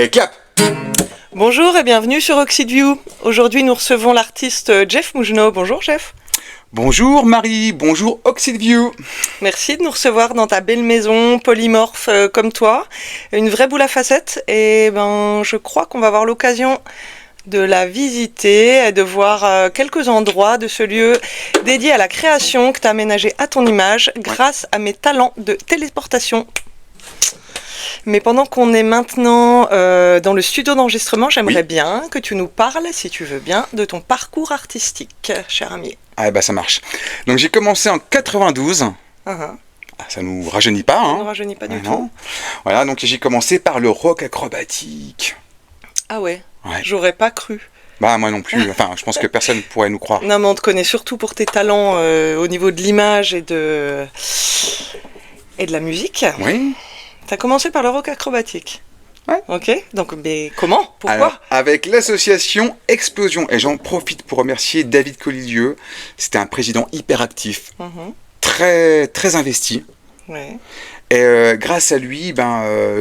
Et cap. Bonjour et bienvenue sur Oxide View. Aujourd'hui, nous recevons l'artiste Jeff Mougenot. Bonjour Jeff. Bonjour Marie, bonjour Oxide View. Merci de nous recevoir dans ta belle maison, polymorphe comme toi. Une vraie boule à facettes. Et je crois qu'on va avoir l'occasion de la visiter et de voir quelques endroits de ce lieu dédié à la création que tu as aménagé à ton image grâce à mes talents de téléportation. Mais pendant qu'on est maintenant dans le studio d'enregistrement, j'aimerais bien que tu nous parles, si tu veux bien, de ton parcours artistique, cher ami. Ah bah ça marche. Donc j'ai commencé en 92. Ça nous rajeunit pas, Ça nous rajeunit pas du tout. Voilà, donc j'ai commencé par le rock acrobatique. Ah ouais. J'aurais pas cru. Bah moi non plus, enfin je pense que personne pourrait nous croire. Non mais on te connaît surtout pour tes talents au niveau de l'image et de la musique. Oui. T'as commencé par le rock acrobatique. Ouais. Ok, donc mais comment? Pourquoi? Alors, avec l'association Explosion, et j'en profite pour remercier David Collidieux, c'était un président hyper actif, très, très investi. Ouais. Et grâce à lui,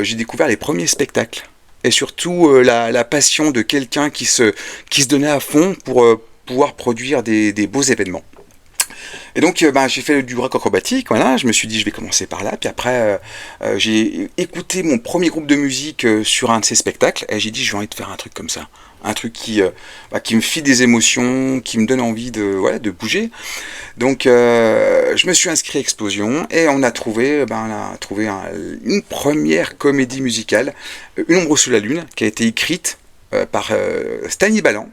j'ai découvert les premiers spectacles. Et surtout la passion de quelqu'un qui se donnait à fond pour pouvoir produire des beaux événements. Et donc j'ai fait du rock acrobatique, voilà, je me suis dit je vais commencer par là, puis après j'ai écouté mon premier groupe de musique sur un de ces spectacles, et j'ai dit j'ai envie de faire un truc comme ça, un truc qui me file des émotions, qui me donne envie de bouger. Donc je me suis inscrit à Explosion, et on a trouvé une première comédie musicale, Une ombre sous la lune, qui a été écrite par Stani Ballan,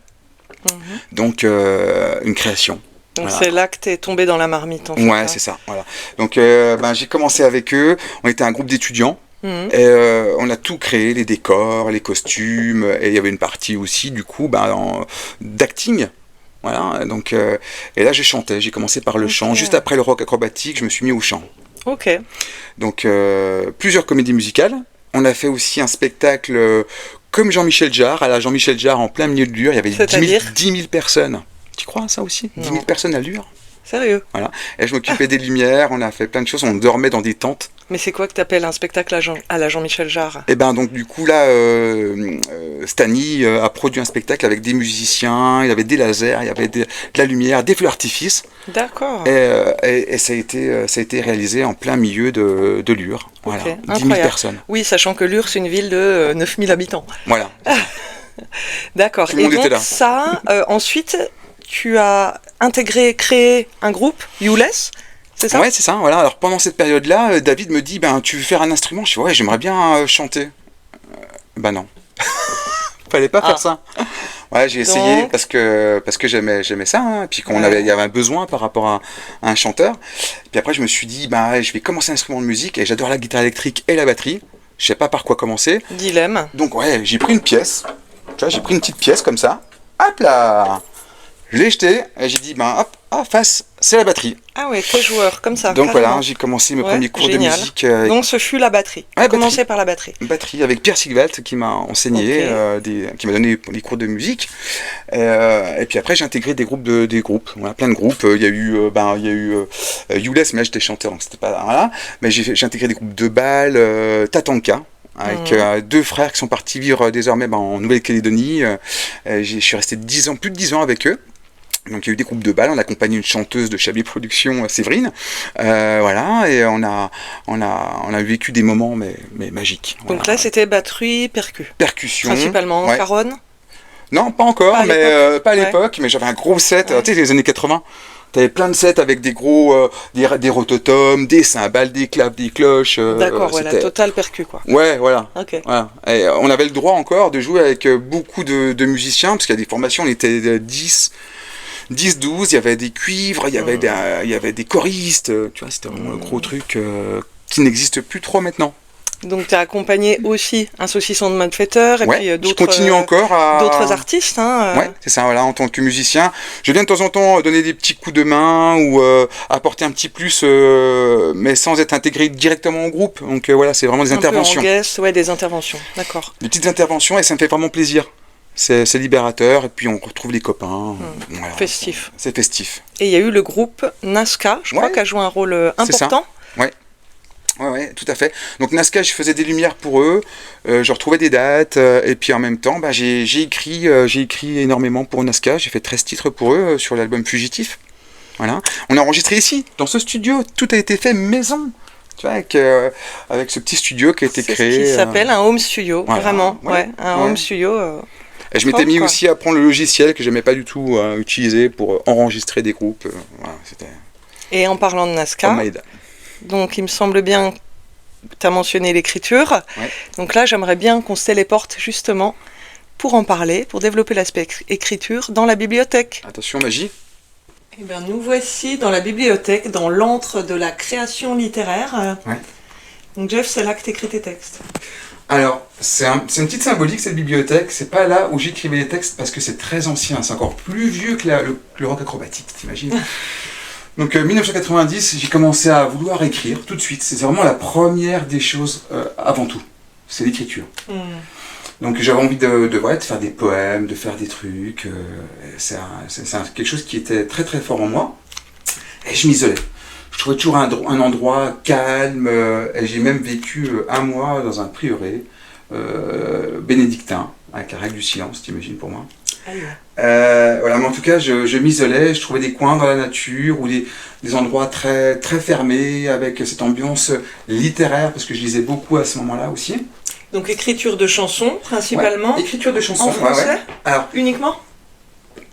donc une création. Donc voilà. C'est là que t'es tombé dans la marmite en fait. Ouais, c'est ça. Voilà. Donc j'ai commencé avec eux. On était un groupe d'étudiants. Et on a tout créé, les décors, les costumes. Et il y avait une partie aussi du coup d'acting. Voilà. Donc et là j'ai chanté. J'ai commencé par le chant. Juste après le rock acrobatique, je me suis mis au chant. Ok. Donc plusieurs comédies musicales. On a fait aussi un spectacle comme Jean-Michel Jarre, à la Jean-Michel Jarre en plein milieu de Lure. Il y avait 10 000 personnes. Tu crois à ça aussi? 10 000 personnes à Lure. Sérieux? Voilà. Et je m'occupais des lumières, on a fait plein de choses, on dormait dans des tentes. Mais c'est quoi que t'appelles un spectacle à la Jean-Michel Jarre? Et donc du coup là, Stani a produit un spectacle avec des musiciens, il y avait des lasers, il y avait de la lumière, des feux d'artifice. D'accord. Et ça a été réalisé en plein milieu de Lure. Voilà. 10 000 personnes. Oui, sachant que Lure c'est une ville de 9 000 habitants. Voilà. D'accord. Et donc ça, ensuite... Tu as créé un groupe, Youless, c'est ça? Ouais, c'est ça, voilà. Alors pendant cette période-là, David me dit, tu veux faire un instrument? Je dis, ouais, j'aimerais bien chanter. Non. Fallait pas faire ça. Ouais, j'ai essayé parce que j'aimais ça, hein, puis il y avait un besoin par rapport à un chanteur. Puis après, je me suis dit, je vais commencer un instrument de musique, et j'adore la guitare électrique et la batterie. Je sais pas par quoi commencer. Dilemme. Donc ouais, j'ai pris une pièce. Tu vois, j'ai pris une petite pièce comme ça. Hop là! Je l'ai jeté et j'ai dit, face, c'est la batterie. Ah ouais, t'es joueur, comme ça. Donc carrément. voilà, j'ai commencé mes premiers cours de musique. Donc ce fut la batterie. Commencé par la batterie. Batterie avec Pierre Sigvalt qui m'a enseigné, qui m'a donné les cours de musique. Et puis après, j'ai intégré des groupes. Voilà, plein de groupes. Il y a eu Youless, mais là j'étais chanteur, donc c'était pas là. Mais j'ai intégré des groupes de bal, Tatanka. Avec deux frères qui sont partis vivre désormais en Nouvelle-Calédonie. Je suis resté plus de 10 ans avec eux. Donc il y a eu des groupes de bal, on a accompagné une chanteuse de Chablis Productions, Séverine. Voilà, et on a vécu des moments mais magiques. Donc là c'était batterie, percussion. Principalement caronne? Non, pas encore, pas à l'époque, mais j'avais un gros set, tu sais, les années 80. T'avais plein de sets avec des gros, des rototoms, des cymbales, des claps, des cloches. D'accord, la totale percu, quoi. Ouais, voilà. Okay. Voilà. Et on avait le droit encore de jouer avec beaucoup de musiciens, parce qu'il y a des formations, on était 10, 12, il y avait des cuivres, il y avait des choristes, tu vois, c'était vraiment un gros truc qui n'existe plus trop maintenant. Donc tu as accompagné aussi un saucisson de malfaiteur et puis d'autres, je continue encore d'autres artistes. Ouais, c'est ça, voilà, en tant que musicien. Je viens de temps en temps donner des petits coups de main ou apporter un petit plus, mais sans être intégré directement au groupe. Donc voilà, c'est vraiment des interventions. Peu en guest, des interventions, d'accord. Des petites interventions et ça me fait vraiment plaisir. C'est libérateur et puis on retrouve les copains. Voilà. Festif. C'est festif. Et il y a eu le groupe Nazca, je crois, qui a joué un rôle important. Ouais. Ouais, tout à fait. Donc Nazca, je faisais des lumières pour eux, je retrouvais des dates, et puis en même temps, bah, j'ai écrit énormément pour Nazca. J'ai fait 13 titres pour eux sur l'album Fugitif. Voilà. On a enregistré ici, dans ce studio. Tout a été fait maison. Tu vois, avec ce petit studio qui a été C'est créé. ce qui s'appelle un home studio, voilà. vraiment. Ouais, un home studio. Et je m'étais mis quoi. aussi à prendre le logiciel que j'aimais pas du tout utiliser pour enregistrer des groupes. Voilà, c'était Et en parlant de Nazca, homemade. donc il me semble bien, tu as mentionné l'écriture. Ouais. Donc là, j'aimerais bien qu'on se téléporte justement pour en parler, pour développer l'aspect écriture dans la bibliothèque. Attention, magie. Eh bien, nous voici dans la bibliothèque, dans l'antre de la création littéraire. Ouais. Donc Jeff, c'est là que tu écris tes textes. Alors, c'est une petite symbolique cette bibliothèque. C'est pas là où j'écrivais les textes parce que c'est très ancien. C'est encore plus vieux que le rock acrobatique, t'imagines? Donc 1990, j'ai commencé à vouloir écrire tout de suite. C'est vraiment la première des choses avant tout. C'est l'écriture. Donc j'avais envie de faire des poèmes, de faire des trucs. C'est quelque chose qui était très très fort en moi. Et je m'isolais. Je trouvais toujours un endroit calme. Et j'ai même vécu un mois dans un prieuré bénédictin, avec la règle du silence, t'imagines pour moi. Voilà, mais en tout cas, je m'isolais, je trouvais des coins dans la nature ou des endroits très, très fermés avec cette ambiance littéraire, parce que je lisais beaucoup à ce moment-là aussi. Donc écriture de chansons, principalement. Ouais, écriture de chansons. En français Alors, uniquement?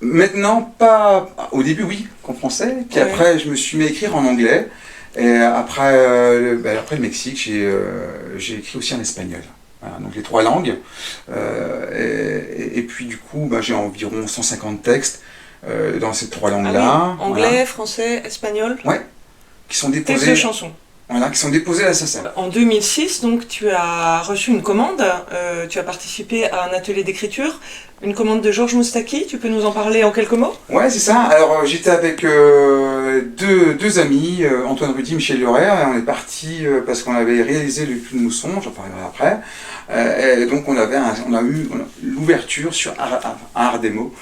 maintenant, pas. Au début, oui, en français. Puis après, je me suis mis à écrire en anglais. Et après le Mexique, j'ai écrit aussi en espagnol. Voilà, donc les 3 langues. Et puis du coup, j'ai environ 150 textes dans ces 3 langues-là. Ah oui. Anglais, français, espagnol. Ouais. Qui sont déposés. Textes de chansons. Voilà, qui sont déposés à la SACEM. En 2006, donc, tu as reçu une commande, tu as participé à un atelier d'écriture, une commande de Georges Moustaki, tu peux nous en parler en quelques mots? Ouais, c'est ça. Alors j'étais avec deux amis, Antoine Rudy, Michel Lorer, et on est parti parce qu'on avait réalisé le Puy de Mousson, j'en parlerai après. Et donc on a eu l'ouverture sur Art Démo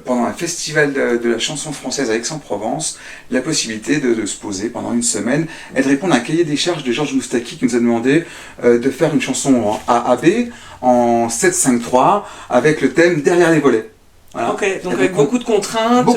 pendant un festival de la chanson française à Aix-en-Provence, la possibilité de se poser pendant une semaine et de répondre à un cahier des charges de Georges Moustaki qui nous a demandé de faire une chanson en AAB en 7-5-3 avec le thème Derrière les volets. Voilà. Ok, donc avec beaucoup de contraintes,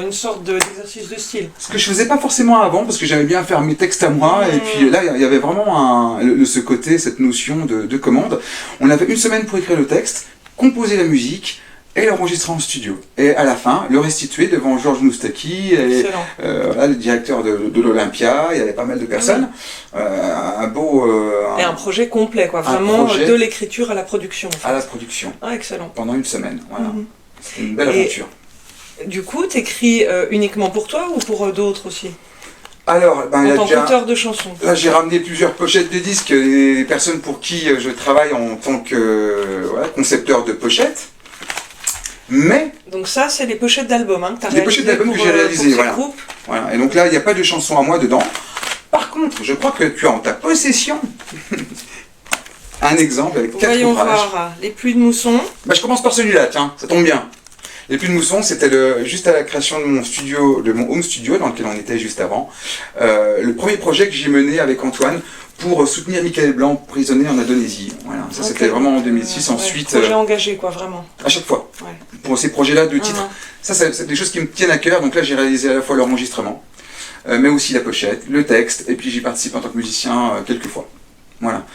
une sorte d'exercice de style. Ce que je faisais pas forcément avant, parce que j'aimais bien faire mes textes à moi, et puis là, il y avait vraiment ce côté, cette notion de commande. On avait une semaine pour écrire le texte, composer la musique, et l'enregistrer en studio. Et à la fin, le restituer devant Georges Moustaki, et, le directeur de l'Olympia, il y avait pas mal de personnes. Un beau... et un projet complet, quoi, vraiment de l'écriture à la production. En fait. À la production. Ah, excellent. Pendant une semaine, voilà. C'est une belle aventure. Du coup, t'écris uniquement pour toi ou pour d'autres aussi? Alors, en tant qu'auteur de chansons. Là, j'ai ramené plusieurs pochettes de disques, des personnes pour qui je travaille en tant que concepteur de pochettes. Mais... Donc ça, c'est les pochettes d'albums hein, que tu as réalisées. Les pochettes d'albums que j'ai réalisées, voilà. Et donc là, il n'y a pas de chansons à moi dedans. Par contre, je crois que tu as en ta possession un exemple avec 4 ouvrages. Voyons voir, Les Pluies de Mousson. Je commence par celui-là, tiens, ça tombe bien. Les Pluies de Mousson, c'était juste à la création de mon studio, de mon home studio dans lequel on était juste avant. Le premier projet que j'ai mené avec Antoine pour soutenir Michael Blanc, prisonnier en Indonésie. Voilà, ça c'était vraiment en 2006. Ensuite, projet engagé, quoi, vraiment. À chaque fois. Pour ces projets-là de titres. Ça, c'est des choses qui me tiennent à cœur. Donc là, j'ai réalisé à la fois l'enregistrement, mais aussi la pochette, le texte, et puis j'y participe en tant que musicien quelques fois. Voilà.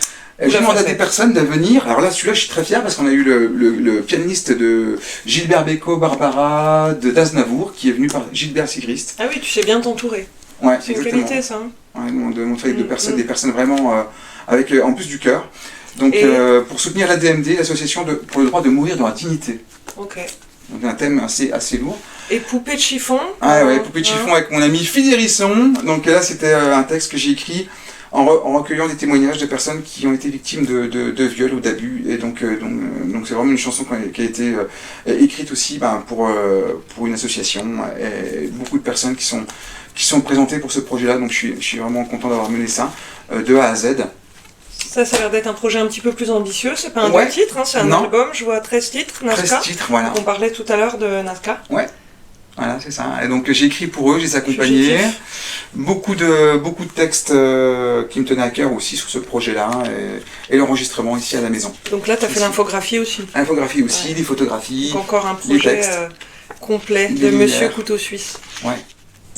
J'ai demandé à des personnes de venir. Alors là, celui-là, je suis très fier parce qu'on a eu le pianiste de Gilbert Bécaud, Barbara, de d'Aznavour, qui est venu par Gilbert Sigrist. Ah oui, tu sais bien t'entourer. Ouais, c'est une qualité, ça. Ouais, nous, on demande avec des personnes vraiment avec en plus du cœur. Donc, pour soutenir l'ADMD, l'association pour le droit de mourir dans la dignité. Ok. Donc, un thème assez lourd. Et Poupée de chiffon. Ah ouais, Poupée de chiffon avec mon ami Phil Hérisson. Donc là, c'était un texte que j'ai écrit en recueillant des témoignages de personnes qui ont été victimes de viols ou d'abus. Et donc c'est vraiment une chanson qui a été écrite aussi pour une association. Et beaucoup de personnes qui sont présentées pour ce projet-là. Donc je suis vraiment content d'avoir mené ça de A à Z. Ça a l'air d'être un projet un petit peu plus ambitieux. C'est pas un 2 titres, hein, c'est un album. Je vois 13 titres, Nazca. 13 titres, voilà. On parlait tout à l'heure de Nazca. Ouais. Voilà, c'est ça. Et donc j'ai écrit pour eux, je les ai accompagnés. Fugitif. Beaucoup de textes qui me tenaient à cœur aussi sur ce projet-là et l'enregistrement ici à la maison. Donc là, tu as fait Ici. l'infographie aussi. Infographie aussi, Ouais. des photographies, Donc encore un les projet textes, complet les de Monsieur lumières. Couteau Suisse. Ouais.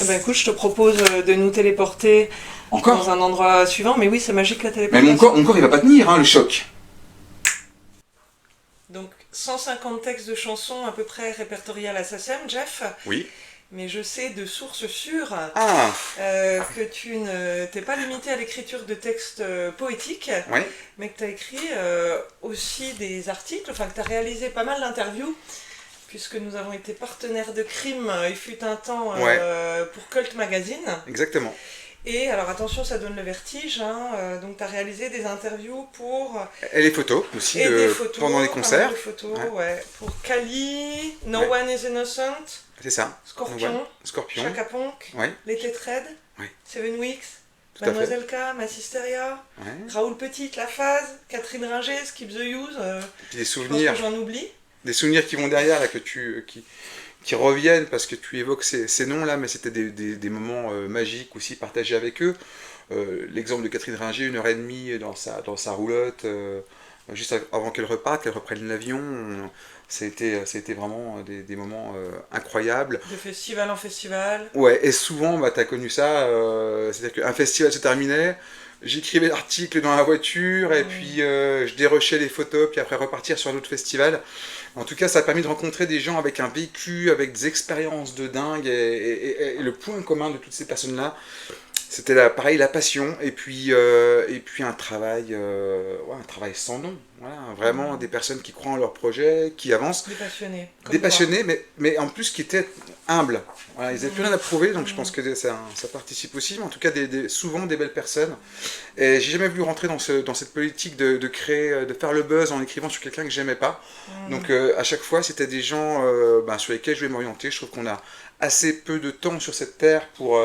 Eh ben écoute, je te propose de nous téléporter dans Encore. un endroit suivant. Mais oui, c'est magique la Mais téléportation. mon corps, il va pas tenir, hein, le choc. Donc 150 textes de chansons à peu près répertoriés à la SACEM, Jeff. Oui. Mais je sais de sources sûres Ah, que tu ne t'es pas limité à l'écriture de textes poétiques, ouais. mais que tu as écrit aussi des articles, enfin que tu as réalisé pas mal d'interviews, puisque nous avons été partenaires de Crime, il fut un temps, Ouais. pour Cult Magazine. Exactement. Et alors attention, ça donne le vertige, hein, donc tu as réalisé des interviews pour... Et les photos aussi et des photos, pendant les pas mal concerts. de photos, Ouais. ouais. Pour Kali, No Ouais. One is Innocent, C'est ça. Scorpion, Ouais. Scorpion. Chaka Ponk, Ouais. Les Tétraides, Ouais. Seven Weeks, Tout à fait. Mademoiselle K, Massisteria, Ouais. Raoul Petit, La Phase, Catherine Ringer, Skip the Use, Puis des je pense souvenirs, que j'en oublie. des souvenirs qui vont derrière là qui reviennent parce que tu évoques ces noms-là, mais c'était des moments magiques aussi partagés avec eux. L'exemple de Catherine Ringer, 1 heure et demie dans sa roulotte, juste avant qu'elle reparte, qu'elle reprenne l'avion. C'était vraiment des moments incroyables. De festival en festival. Ouais, et souvent, bah, tu as connu ça, c'est-à-dire qu'un festival se terminait, j'écrivais l'article dans la voiture, et puis je dérochais les photos, puis après repartir sur un autre festival. En tout cas, ça a permis de rencontrer des gens avec un vécu, avec des expériences de dingue, et le point commun de toutes ces personnes-là, c'était pareil, la passion, et puis un travail, ouais, un travail sans nom. Voilà, vraiment des personnes qui croient en leur projet, qui avancent. Des passionnés. Comme Des toi. passionnés, mais en plus qui étaient humbles. Voilà, ils n'avaient plus rien à prouver, donc je pense que ça participe aussi. Mais en tout cas, souvent des belles personnes. Et j'ai jamais voulu rentrer dans cette politique de créer, de faire le buzz en écrivant sur quelqu'un que j'aimais pas. Donc à chaque fois, c'était des gens sur lesquels je vais m'orienter. Je trouve qu'on a assez peu de temps sur cette terre pour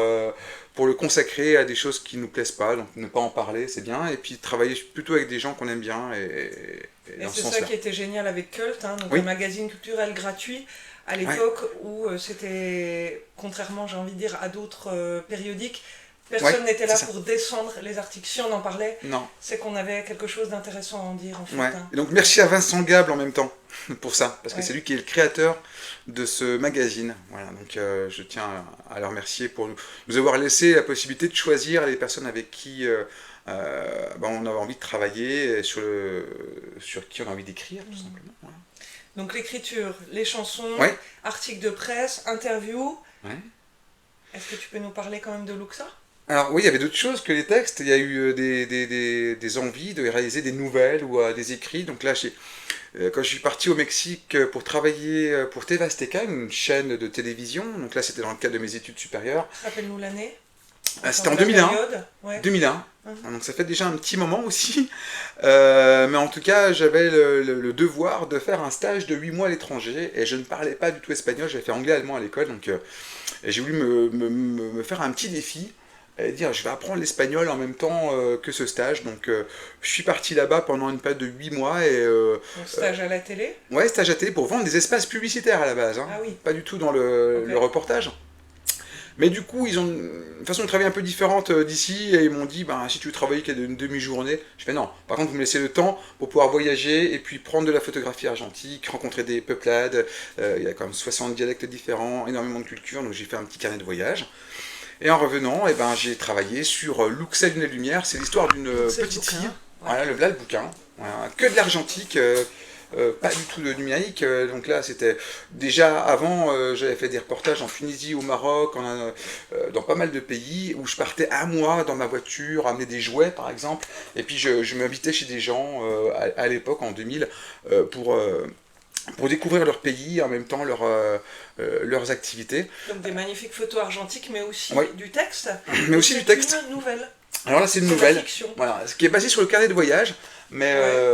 le consacrer à des choses qui nous plaisent pas. Donc ne pas en parler, c'est bien. Et puis travailler plutôt avec des gens qu'on aime bien Et dans ce c'est ça sens-là. qui était génial avec Cult, hein, donc Oui. un magazine culturel gratuit à l'époque où c'était, contrairement j'ai envie de dire à d'autres périodiques, personne Ouais, n'était là c'est ça. pour descendre les articles. Si on en parlait, Non. c'est qu'on avait quelque chose d'intéressant à en dire en fait. Ouais. Hein. Et donc merci à Vincent Gable en même temps pour ça, parce que Ouais. c'est lui qui est le créateur de ce magazine. Voilà, donc je tiens à le remercier pour nous avoir laissé la possibilité de choisir les personnes avec qui on avait envie de travailler, et sur qui on a envie d'écrire, tout simplement. Voilà. Donc l'écriture, les chansons, Ouais. articles de presse, interviews. Ouais. Est-ce que tu peux nous parler quand même de Luxa? Alors oui, il y avait d'autres choses que les textes. Il y a eu des envies de réaliser des nouvelles ou des écrits. Donc là, quand je suis parti au Mexique pour travailler pour TV Azteca, une chaîne de télévision, donc là c'était dans le cadre de mes études supérieures, Rappelle-nous l'année. c'était en La 2001. période. Ouais. 2001, Mhm. donc ça fait déjà un petit moment aussi. Mais en tout cas, j'avais le devoir de faire un stage de 8 mois à l'étranger et je ne parlais pas du tout espagnol, j'avais fait anglais-allemand à l'école, donc et j'ai voulu me faire un petit défi et dire je vais apprendre l'espagnol en même temps que ce stage. Donc je suis parti là-bas pendant une période de 8 mois et Donc, stage à la télé. ouais, stage à télé pour vendre des espaces publicitaires à la base, hein. Ah oui. Pas du tout dans le Ok. reportage. Mais du coup, ils ont une façon de travailler un peu différente d'ici et ils m'ont dit si tu veux travailler qu'il y a une demi-journée, je fais non. Par contre, vous me laissez le temps pour pouvoir voyager et puis prendre de la photographie argentique, rencontrer des peuplades. Il y a quand même 60 dialectes différents, énormément de cultures, donc j'ai fait un petit carnet de voyage. Et en revenant, j'ai travaillé sur Luxa Lune et Lumière. C'est l'histoire d'une C'est le petite bouquin. fille. Ouais. Voilà, le bouquin. Voilà, que de l'argentique. Pas du tout de numérique, donc là c'était déjà avant, j'avais fait des reportages en Tunisie, au Maroc, dans pas mal de pays où je partais un mois dans ma voiture, amener des jouets par exemple, et puis je m'invitais chez des gens à l'époque en 2000 pour découvrir leur pays, en même temps leurs activités, Donc des magnifiques photos argentiques, mais aussi Oui. du texte. mais aussi C'est du texte. Une nouvelle. Alors là c'est une C'est de la nouvelle, fiction. voilà, ce qui est basé sur le carnet de voyage, mais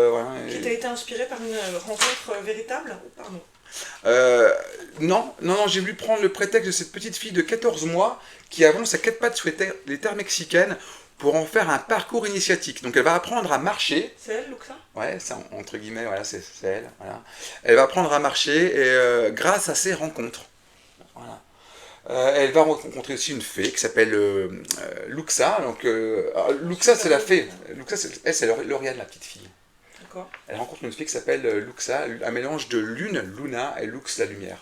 voilà, Qui t'a été inspirée par une rencontre véritable? Pardon. Non, j'ai voulu prendre le prétexte de cette petite fille de 14 mois qui avance à quatre pattes sur les terres mexicaines pour en faire un parcours initiatique. Donc elle va apprendre à marcher, C'est elle, Luxa? ouais, c'est entre guillemets, voilà, c'est elle, voilà. Elle va apprendre à marcher et grâce à ses rencontres. Voilà. Elle va rencontrer aussi une fée qui s'appelle Luxa. Donc, Luxa, c'est la fée. Luxa, c'est Lauriane, la petite fille. D'accord. Elle rencontre une fille qui s'appelle Luxa, un mélange de lune, Luna, et Lux, la lumière.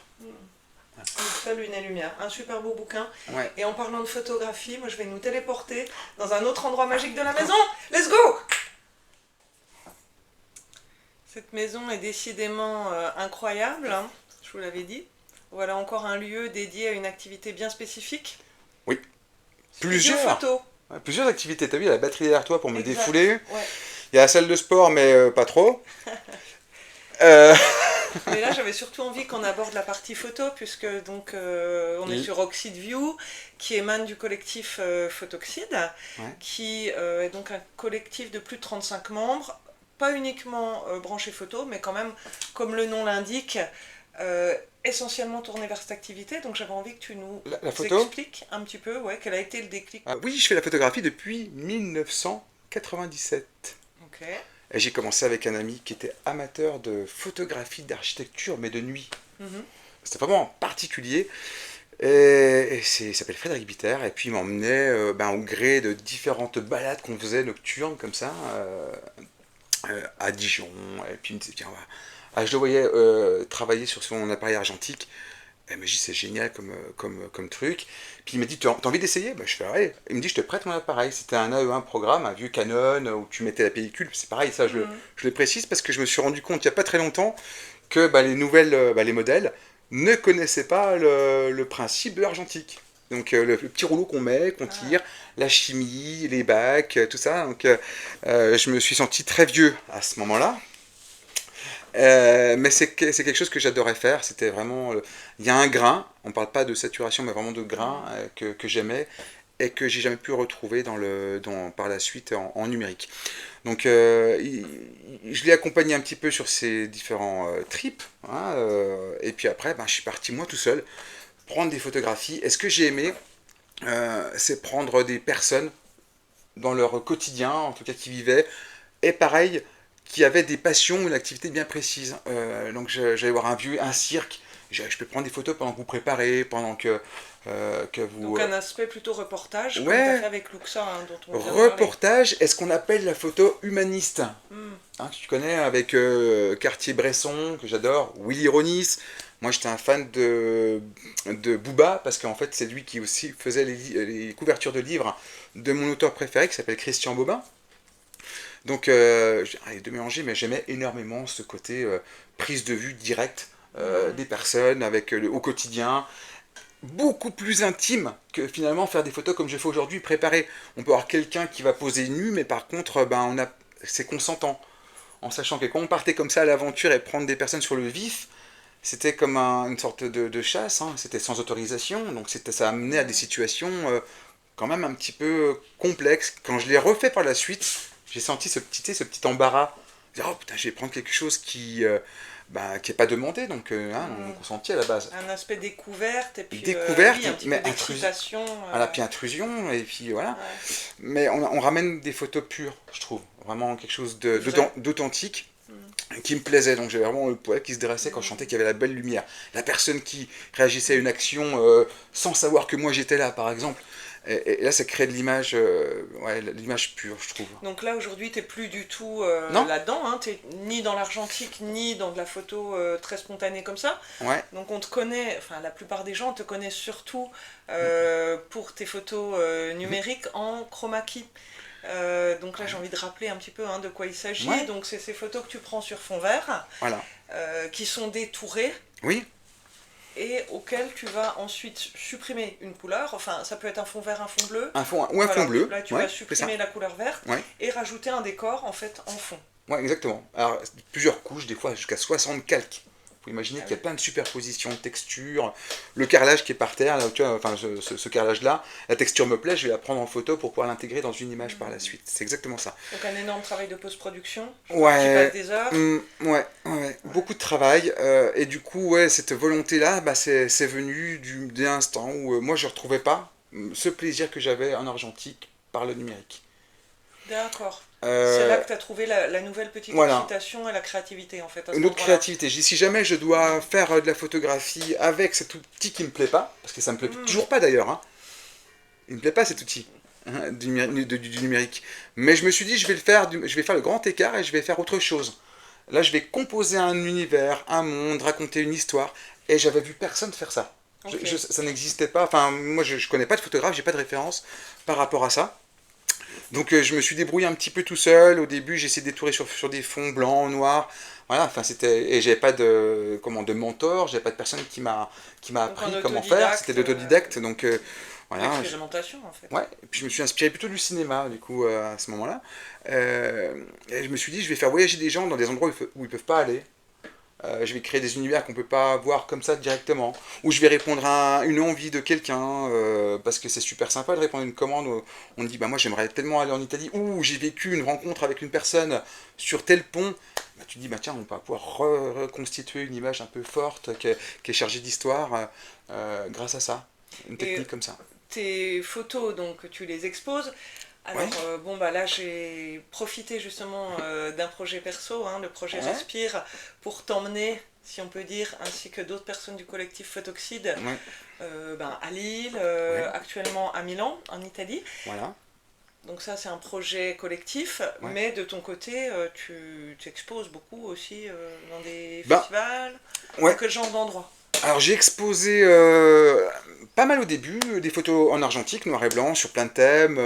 Luxa, lune et lumière. Un super beau bouquin. Ouais. Et en parlant de photographie, moi je vais nous téléporter dans un autre endroit magique de la maison. Let's go! Cette maison est décidément incroyable, hein, je vous l'avais dit. Voilà encore un lieu dédié à une activité bien spécifique. Oui. Studio photo. Plusieurs activités. T'as vu, il y a la batterie derrière toi pour me défouler. Ouais. Il y a la salle de sport, mais pas trop. Mais là, j'avais surtout envie qu'on aborde la partie photo, puisque donc on est sur Oxide View, qui émane du collectif Photoxide, qui est donc un collectif de plus de 35 membres, pas uniquement branché photo, mais quand même, comme le nom l'indique, essentiellement tourné vers cette activité. Donc j'avais envie que tu nous expliques un petit peu quel a été le déclic. Oui, je fais la photographie depuis 1997. Ok. Et j'ai commencé avec un ami qui était amateur de photographie d'architecture, mais de nuit. C'était vraiment particulier. Il s'appelle Frédéric Bitter, et puis il m'emmenait au gré de différentes balades qu'on faisait nocturnes, comme ça, à Dijon. Et puis il me disait, tiens, je le voyais travailler sur son appareil argentique. Et me dit, c'est génial comme truc. Puis il m'a dit, t'as envie d'essayer? Je fais, ouais. Il me dit, je te prête mon appareil. C'était un AE1 programme, un vieux Canon, où tu mettais la pellicule. C'est pareil, ça, je le précise, parce que je me suis rendu compte, il n'y a pas très longtemps, que les modèles ne connaissaient pas le principe de l'argentique. Donc le petit rouleau qu'on met, qu'on tire, la chimie, les bacs, tout ça. Donc je me suis senti très vieux à ce moment-là. Mais c'est quelque chose que j'adorais faire. C'était vraiment. Il y a un grain, on parle pas de saturation, mais vraiment de grain que j'aimais et que j'ai jamais pu retrouver par la suite en numérique. Donc je l'ai accompagné un petit peu sur ces différents trips. Et puis après, je suis parti moi tout seul prendre des photographies. Et ce que j'ai aimé, c'est prendre des personnes dans leur quotidien, en tout cas qui vivaient. Et pareil, qui avaient des passions, une activité bien précise. Donc j'allais voir un cirque, je peux prendre des photos pendant que vous préparez, pendant que vous... Donc un aspect plutôt reportage, comme tu as fait avec Luxa, dont on vient reportage est ce qu'on appelle la photo humaniste. Tu connais, avec Cartier-Bresson, que j'adore, Willy Ronis. Moi j'étais un fan de Booba, parce qu'en fait c'est lui qui aussi faisait les couvertures de livres de mon auteur préféré, qui s'appelle Christian Bobin. Donc, les deux mélangés, mais j'aimais énormément ce côté prise de vue directe des personnes au quotidien, beaucoup plus intime que finalement faire des photos comme je fais aujourd'hui, préparées. On peut avoir quelqu'un qui va poser nu, mais par contre, c'est consentant. En sachant que quand on partait comme ça à l'aventure et prendre des personnes sur le vif, c'était comme une sorte de chasse, c'était sans autorisation, donc ça amenait à des situations quand même un petit peu complexes. Quand je l'ai refait par la suite, j'ai senti ce petit embarras. Oh putain, je vais prendre quelque chose qui est pas demandé, donc on consentit à la base. Un aspect découverte, et puis découverte, un petit mais peu d'excitation. Puis intrusion, et puis voilà. Ouais. Mais on ramène des photos pures, je trouve. Vraiment quelque chose d'authentique. Qui me plaisait, donc j'avais vraiment le poil qui se dressait quand je sentais qu'il y avait la belle lumière. La personne qui réagissait à une action sans savoir que moi j'étais là, par exemple. Et là, ça crée de l'image, l'image pure, je trouve. Donc là, aujourd'hui, tu n'es plus du tout là-dedans, tu n'es ni dans l'argentique, ni dans de la photo très spontanée comme ça. Ouais. Donc on te connaît, enfin la plupart des gens te connaissent surtout pour tes photos numériques en chroma key. Donc là j'ai envie de rappeler un petit peu de quoi il s'agit. Ouais. Donc c'est ces photos que tu prends sur fond vert, voilà. Qui sont détourées. Oui. Et auquel tu vas ensuite supprimer une couleur. Enfin, ça peut être un fond vert, un fond bleu. Un fond ou un fond bleu. Là, tu vas supprimer la couleur verte et rajouter un décor en fait en fond. Ouais, exactement. Alors plusieurs couches, des fois jusqu'à 60 calques. Faut imaginer qu'il y a plein de superpositions de textures, le carrelage qui est par terre, là, tu vois, enfin ce carrelage-là, la texture me plaît, je vais la prendre en photo pour pouvoir l'intégrer dans une image par la suite. C'est exactement ça. Donc un énorme travail de post-production, ouais, qui passe des heures. Ouais, beaucoup de travail, et du coup, cette volonté-là, c'est venu d'un instant où moi je ne retrouvais pas ce plaisir que j'avais en argentique par le numérique. D'accord. C'est là Euh, que tu as trouvé la nouvelle petite voilà. excitation et la créativité, en fait, à ce Une autre moment-là. créativité. Je dis, si jamais je dois faire de la photographie avec cet outil qui me plaît pas, parce que ça me plaît Hmm, toujours pas d'ailleurs, hein, il me plaît pas cet outil hein, du numérique. Mais je me suis dit, je vais faire le grand écart et je vais faire autre chose. Là, je vais composer un univers, un monde, raconter une histoire. Et j'avais vu personne faire ça. ok. Ça n'existait pas. Enfin, moi, je connais pas de photographe, j'ai pas de référence par rapport à ça. Donc, je me suis débrouillé un petit peu tout seul. Au début, j'ai essayé de détourer sur des fonds blancs, noirs. Voilà, enfin, c'était. Et j'avais pas de mentor, j'avais pas de personne qui m'a Donc en appris comment faire. C'était autodidacte, d'autodidacte. Donc, voilà. l'expérimentation, en fait. Ouais, et puis je me suis inspiré plutôt du cinéma, du coup, à ce moment-là. Et je me suis dit, je vais faire voyager des gens dans des endroits où ils peuvent pas aller. Je vais créer des univers qu'on peut pas voir comme ça directement. Ou je vais répondre à une envie de quelqu'un, parce que c'est super sympa de répondre à une commande. Où on dit, bah moi j'aimerais tellement aller en Italie, ou j'ai vécu une rencontre avec une personne sur tel pont. Bah, tu te dis, bah tiens, on va pouvoir reconstituer une image un peu forte, qui est chargée d'histoire, grâce à ça. Une Et technique comme ça. tes photos, donc tu les exposes. Ouais, Alors, bon, bah là, j'ai profité justement d'un projet perso, hein, le projet ouais, Respire, pour t'emmener, si on peut dire, ainsi que d'autres personnes du collectif Photoxide, ouais, ben, à Lille, ouais, actuellement à Milan, en Italie. voilà, Donc ça, c'est un projet collectif, ouais. mais de ton côté, tu exposes beaucoup aussi dans des Bah, festivals. Dans ouais. quel genre d'endroit? Alors j'ai exposé pas mal au début, des photos en argentique, noir et blanc, sur plein de thèmes.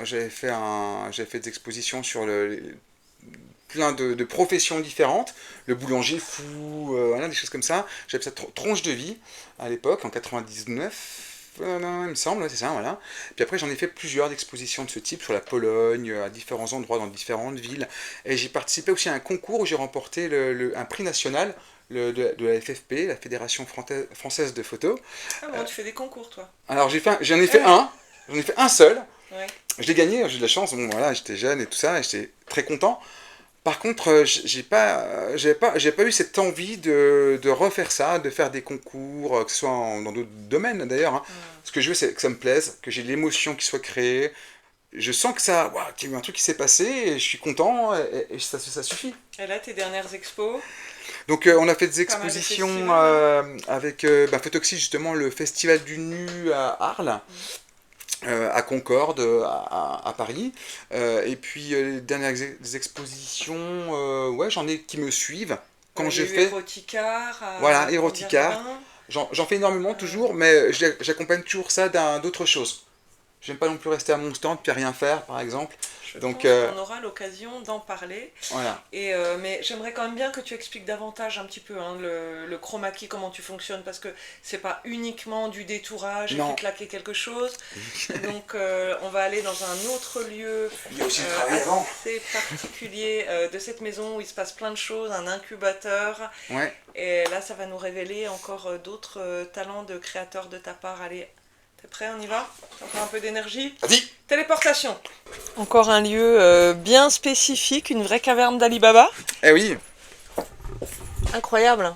J'avais fait des expositions sur plein de professions différentes. Le boulanger fou, voilà, des choses comme ça. J'avais cette tronche de vie à l'époque, en 99. Il me semble, ouais, c'est ça, voilà. Puis après, j'en ai fait plusieurs d'expositions de ce type sur la Pologne, à différents endroits dans différentes villes. Et j'ai participé aussi à un concours où j'ai remporté un prix national de la FFP, la Fédération Française de Photo. Ah bon, tu fais des concours, toi. Alors j'en ai fait un seul. Ouais. Je l'ai gagné, j'ai eu de la chance. Bon voilà, j'étais jeune et tout ça, et j'étais très content. Par contre, j'ai pas eu cette envie de refaire ça, de faire des concours, que ce soit dans d'autres domaines d'ailleurs, hein. Hmm. Ce que je veux, c'est que ça me plaise, que j'ai l'émotion qui soit créée. Je sens que ça, waouh, qu'il y a eu un truc qui s'est passé et je suis content et ça suffit. Et là, tes dernières expos, Donc, on a fait des pas mal de expositions festivals, hein. avec Photoxy, justement, le festival du Nu à Arles, à Concorde, à Paris. Et puis, les dernières expositions, ouais, j'en ai qui me suivent. Quand Il y je a eu fais, Eroticar voilà, à Erotica, Candiac-les-Bains. j'en fais énormément Euh, toujours, mais j'accompagne toujours ça d'autres choses. J'aime pas non plus rester à mon stand puis rien faire, par exemple. je Donc, pense qu'on aura l'occasion d'en parler. voilà. Mais j'aimerais quand même bien que tu expliques davantage un petit peu hein, le chroma key, comment tu fonctionnes, parce que c'est pas uniquement du détourage et puis Non, claquer quelque chose. Donc on va aller dans un autre lieu il y a aussi le travail avant. assez particulier de cette maison où il se passe plein de choses, un incubateur. Ouais, Et là, ça va nous révéler encore d'autres talents de créateur de ta part. Allez, t'es prêt, on y va? Encore un peu d'énergie? vas-y. Téléportation. Encore un lieu bien spécifique, une vraie caverne d'Ali Baba. Eh oui, Incroyable.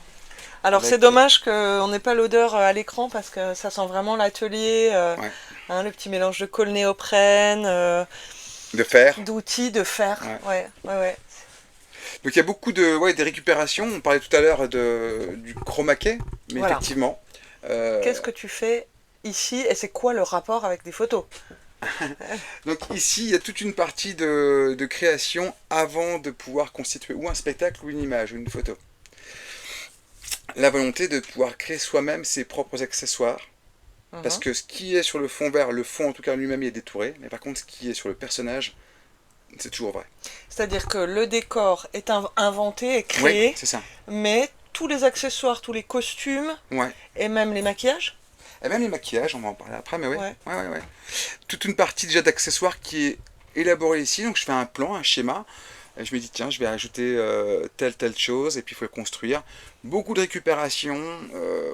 Alors c'est avec, dommage qu'on n'ait pas l'odeur à l'écran parce que ça sent vraiment l'atelier, ouais, hein, le petit mélange de colle néoprène, de fer. d'outils, de fer. Ouais. Ouais, ouais, ouais. Donc il y a beaucoup de récupérations. On parlait tout à l'heure du chroma key, mais Voilà. effectivement. Qu'est-ce que tu fais ici et c'est quoi le rapport avec des photos? Donc ici, il y a toute une partie de création avant de pouvoir constituer ou un spectacle ou une image ou une photo. La volonté de pouvoir créer soi-même ses propres accessoires. Parce Mhm. que ce qui est sur le fond vert, le fond en tout cas lui-même il est détouré, mais par contre ce qui est sur le personnage, c'est toujours vrai. C'est-à-dire que le décor est inventé et Oui, créé, c'est ça. mais tous les accessoires, tous les costumes Ouais. et même les maquillages. Et même les maquillages, on va en parler après, mais ouais. Ouais. Ouais, ouais, ouais. Toute une partie déjà d'accessoires qui est élaborée ici, donc je fais un plan, un schéma, et je me dis tiens, je vais ajouter telle chose, et puis il faut le construire. Beaucoup de récupération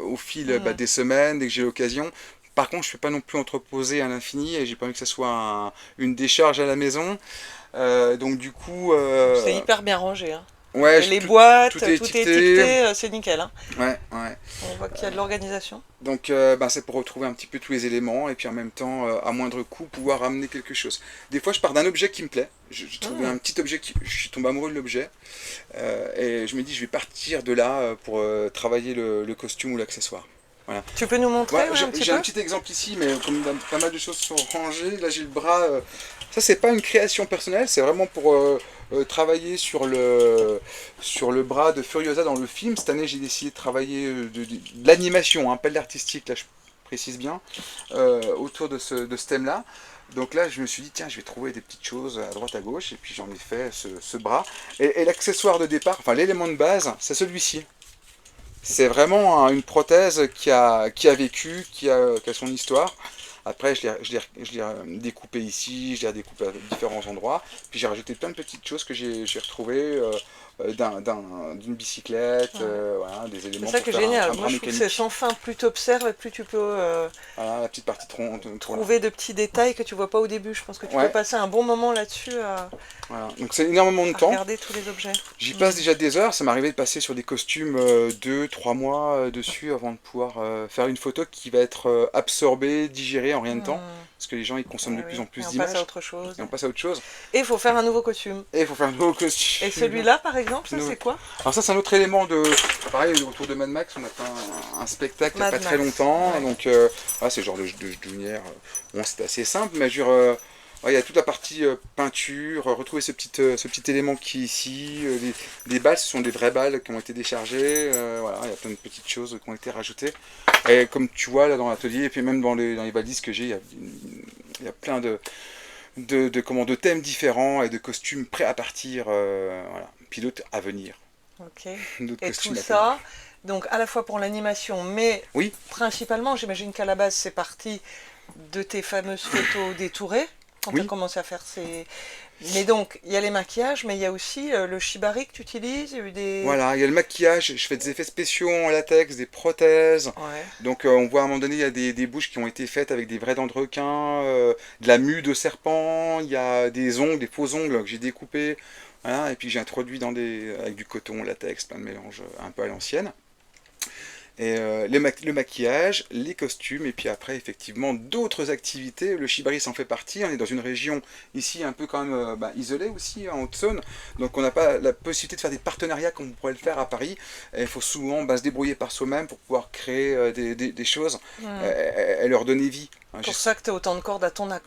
au fil Mhm. des semaines, dès que j'ai l'occasion. Par contre, je ne fais pas non plus entreposer à l'infini, et j'ai pas envie que ça soit une décharge à la maison. Donc du coup, C'est hyper bien rangé, hein. Ouais, Les tout, boîtes, tout est tout est étiqueté. étiqueté, c'est nickel, hein. Ouais, ouais. On voit qu'il y a de l'organisation. Donc, bah, c'est pour retrouver un petit peu tous les éléments et puis en même temps, à moindre coût, pouvoir ramener quelque chose. Des fois, je pars d'un objet qui me plaît. J'ai trouvé Hmm. un petit objet je suis tombé amoureux de l'objet et je me dis, je vais partir de là pour travailler le costume ou l'accessoire. Voilà. Tu peux nous Ouais, montrer, ouais, un petit j'ai un peu? petit exemple ici, mais comme pas mal de choses sont rangées, là j'ai le bras. Ça, c'est pas une création personnelle, c'est vraiment pour travailler sur le bras de Furiosa dans le film. Cette année, j'ai décidé de travailler de l'animation, hein, pas de l'artistique, là je précise bien, autour de ce thème-là. Donc là, je me suis dit, tiens, je vais trouver des petites choses à droite à gauche, et puis j'en ai fait ce bras. Et l'accessoire de départ, enfin l'élément de base, c'est celui-ci. C'est vraiment une prothèse qui a vécu, qui a son histoire. Après, je l'ai découpé ici, je l'ai découpé à différents endroits. Puis j'ai rajouté plein de petites choses que j'ai retrouvées d'une bicyclette, Ouais. voilà, des C'est éléments ça pour qui est faire génial. un Moi, bras je trouve que c'est mécanique. sans fin. Plus tu observes, et plus tu peux Voilà, la petite partie tronc, voilà. trouver de petits détails que tu vois pas au début. Je pense que tu peux Ouais, passer un bon moment là-dessus voilà. Donc c'est énormément de à temps. regarder tous les objets. J'y passe Hmm. déjà des heures, ça m'est arrivé de passer sur des costumes 2, 3 mois dessus avant de pouvoir faire une photo qui va être absorbée, digérée en rien de temps, Hmm. parce que les gens ils consomment de Eh plus en oui. Et plus on passe à d'images, autre chose. et on passe à autre chose. Et il faut faire un nouveau costume. Et il faut faire un nouveau Et costume. celui-là, par exemple, ça Nouveau- c'est quoi? Alors ça c'est un autre élément de... Pareil, autour de Mad Max, on a fait un spectacle il n'y a Mad pas très Max. longtemps, Ouais. donc voilà, c'est le genre de lumière, bon c'est assez simple, mais je veux dire, ouais, il y a toute la partie peinture, retrouver ce petit élément qui est ici, les balles, ce sont des vraies balles qui ont été déchargées, voilà, il y a plein de petites choses qui ont été rajoutées. Et comme tu vois là dans l'atelier, et puis même dans les valises que j'ai, il y a plein de thèmes différents et de costumes prêts à partir, voilà, pilote à venir, Ok. d'autres Et tout costumes à venir. ça, donc à la fois pour l'animation, mais Oui, principalement, j'imagine qu'à la base, c'est parti de tes fameuses photos détourées, quand tu as oui. commencé à faire ces... Mais donc, il y a les maquillages, mais il y a aussi le shibari que tu utilises, il y a eu des... Voilà, il y a le maquillage, je fais des effets spéciaux en latex, des prothèses. Ouais. Donc on voit à un moment donné, il y a des bouches qui ont été faites avec des vrais dents de requin, de la mue de serpent, il y a des ongles, des faux ongles que j'ai découpés. Voilà, et puis j'ai introduit avec du coton, latex, plein de mélanges un peu à l'ancienne. Et le maquillage, les costumes, et puis après, effectivement, d'autres activités. Le Shibari s'en fait partie. On est dans une région ici un peu quand même isolée aussi, en Haute-Saône. Donc on n'a pas la possibilité de faire des partenariats comme on pourrait le faire à Paris. Et il faut souvent se débrouiller par soi-même pour pouvoir créer des choses Hmm. et leur donner vie. Hein, Pour ça que tu as autant de cordes à ton arc.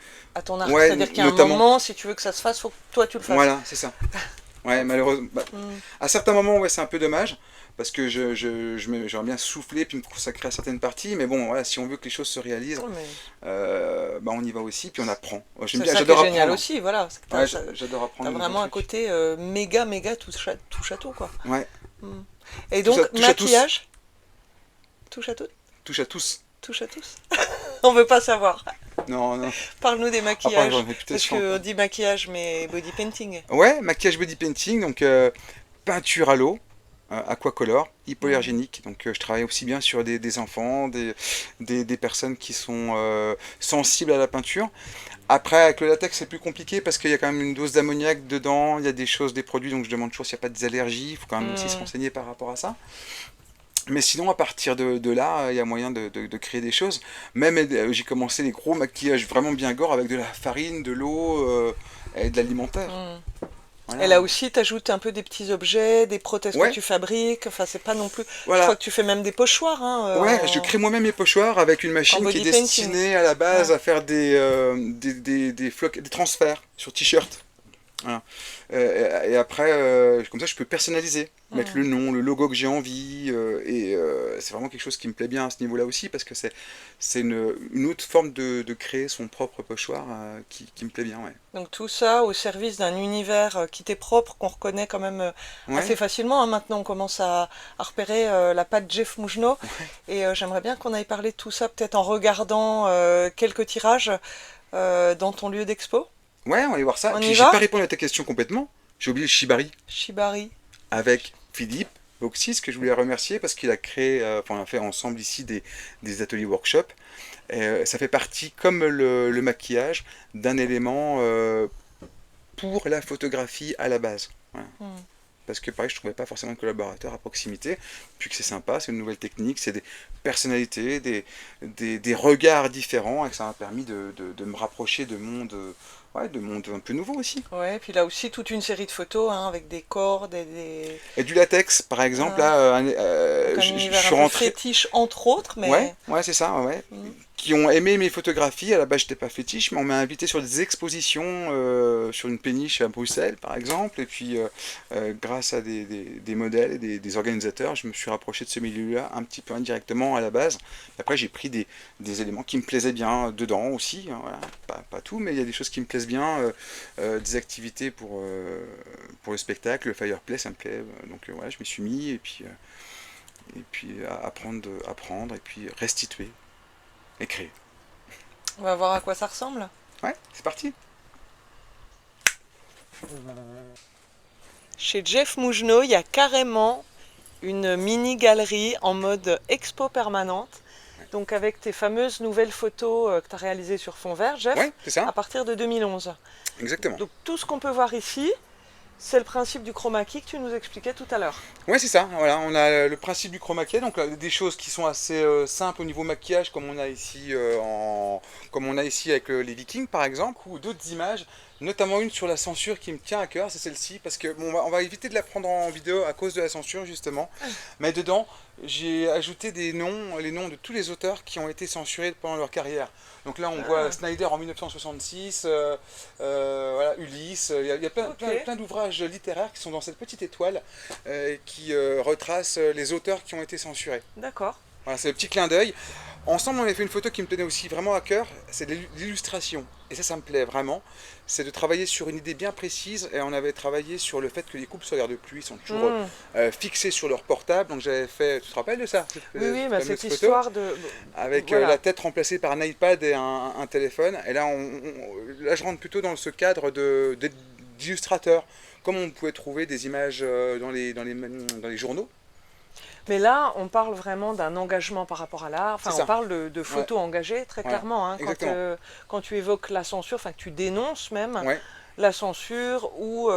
ouais, C'est-à-dire qu'il y a un notamment. moment, si tu veux que ça se fasse, faut que toi tu le fasses. Voilà, c'est ça. Ouais, malheureusement. Hmm. À certains moments, ouais, c'est un peu dommage, parce que j'aimerais bien souffler puis me consacrer à certaines parties, mais bon, voilà, si on veut que les choses se réalisent, Ouais, mais bah, on y va aussi, puis on apprend. Ouais, c'est ça qui est j'adore génial apprendre. aussi, voilà. C'est que Ouais, j'adore t'as apprendre de nouveaux vraiment un trucs. côté méga touche à tout, quoi. Ouais, Hmm. Et donc, touche à tous. maquillage, touche à tout, Touche à tous. touche à tous. On veut pas savoir. Non, non. Parle-nous des Après, j'aurais maquillages. une Parce réputation. qu'on dit maquillage, mais body painting. Ouais, maquillage body painting, donc peinture à l'eau, aquacolor, Hmm. hypoallergénique. Donc je travaille aussi bien sur des enfants, des personnes qui sont sensibles à la peinture. Après, avec le latex, c'est plus compliqué parce qu'il y a quand même une dose d'ammoniac dedans, il y a des choses, des produits, donc je demande toujours s'il n'y a pas des allergies, il faut quand même aussi se Hmm. renseigner par rapport à ça. Mais sinon, à partir de là, il y a moyen de créer des choses. Même, j'ai commencé les gros maquillages vraiment bien gore avec de la farine, de l'eau et de l'alimentaire. Hmm. Et Voilà. là aussi, tu ajoutes un peu des petits objets, des prothèses que Ouais, tu fabriques. Enfin, c'est pas non plus. Je crois voilà. que tu fais même des pochoirs, hein, Ouais, je crée moi-même mes pochoirs avec une en machine qui est body painting. destinée à la Ouais. base à faire des transferts sur t-shirt. Voilà. Et après, comme ça, je peux personnaliser, mettre le Hmm. nom, le logo que j'ai envie, et c'est vraiment quelque chose qui me plaît bien à ce niveau-là aussi, parce que c'est une autre forme de créer son propre pochoir qui me plaît bien, ouais. Donc tout ça au service d'un univers qui t'est propre, qu'on reconnaît quand même assez Ouais, facilement, hein. Maintenant, on commence à repérer la patte Jeff Moujno. Et j'aimerais bien qu'on aille parler de tout ça, peut-être en regardant quelques tirages dans ton lieu d'expo. ouais, on va aller voir ça. On Puis y j'ai va? pas répondu à ta question complètement. J'ai oublié le shibari Shibari. avec Philippe Boxis, que je voulais remercier parce qu'il a créé, enfin on a fait ensemble ici des ateliers workshop. Ça fait partie, comme le maquillage, d'un élément pour la photographie à la base. Voilà. Hmm. parce que pareil, je trouvais pas forcément de collaborateurs à proximité, puis que c'est sympa, c'est une nouvelle technique, c'est des personnalités, des regards différents, et que ça m'a permis de me rapprocher de mondes, ouais, de mondes un peu nouveaux aussi. Ouais, et puis là aussi toute une série de photos hein, avec des cordes Et du latex, par exemple, ah, là, donc un je univers un suis peu rentré. fétiche entre autres, Ouais, mais ouais, c'est ça, ouais. mm, Qui ont aimé mes photographies. À la base, j'étais pas fétiche, mais on m'a invité sur des expositions sur une péniche à Bruxelles, par exemple. Et puis, grâce à des modèles et des organisateurs, je me suis rapproché de ce milieu-là un petit peu indirectement à la base. Après, j'ai pris des éléments qui me plaisaient bien dedans aussi, hein, voilà. Pas tout, mais il y a des choses qui me plaisent bien. Des activités pour le spectacle, le fireplay, ça me plaît. Donc, voilà, je m'y suis mis. Et puis apprendre, et puis restituer et créer. on va voir à quoi ça ressemble. Ouais, c'est parti. Chez Jeff Mougenot, il y a carrément une mini-galerie en mode expo permanente. Donc avec tes fameuses nouvelles photos que tu as réalisées sur fond vert, Jeff, Ouais, c'est ça, à partir de 2011. exactement. Donc tout ce qu'on peut voir ici, c'est le principe du chroma key que tu nous expliquais tout à l'heure. Ouais, c'est ça. Voilà, on a le principe du chroma key, donc des choses qui sont assez simples au niveau maquillage, comme on a ici avec les Vikings par exemple, ou d'autres images, notamment une sur la censure qui me tient à cœur, c'est celle-ci, parce que bon, on va éviter de la prendre en vidéo à cause de la censure justement. Mais dedans, j'ai ajouté les noms de tous les auteurs qui ont été censurés pendant leur carrière. Donc là, on voit Snyder en 1966, voilà, Ulysse. Il y a plein d'ouvrages littéraires qui sont dans cette petite étoile qui retracent les auteurs qui ont été censurés. D'accord. Voilà, c'est le petit clin d'œil. Ensemble, on avait fait une photo qui me tenait aussi vraiment à cœur, c'est de l'illustration. Et ça me plaît vraiment. C'est de travailler sur une idée bien précise. Et on avait travaillé sur le fait que les coupes solaires de pluie sont toujours fixées sur leur portable. Donc j'avais fait, tu te rappelles de ça? Oui, bah, cette photo histoire de... avec voilà. la tête remplacée par un iPad et un téléphone. Et là, là, je rentre plutôt dans ce cadre d'illustrateur, comme on pouvait trouver des images dans les journaux. Mais là, on parle vraiment d'un engagement par rapport à l'art. Enfin, C'est ça. on parle de photos Ouais. engagées, très Voilà. clairement. Hein, Exactement. quand tu évoques la censure, enfin, que tu dénonces même Ouais, la censure ou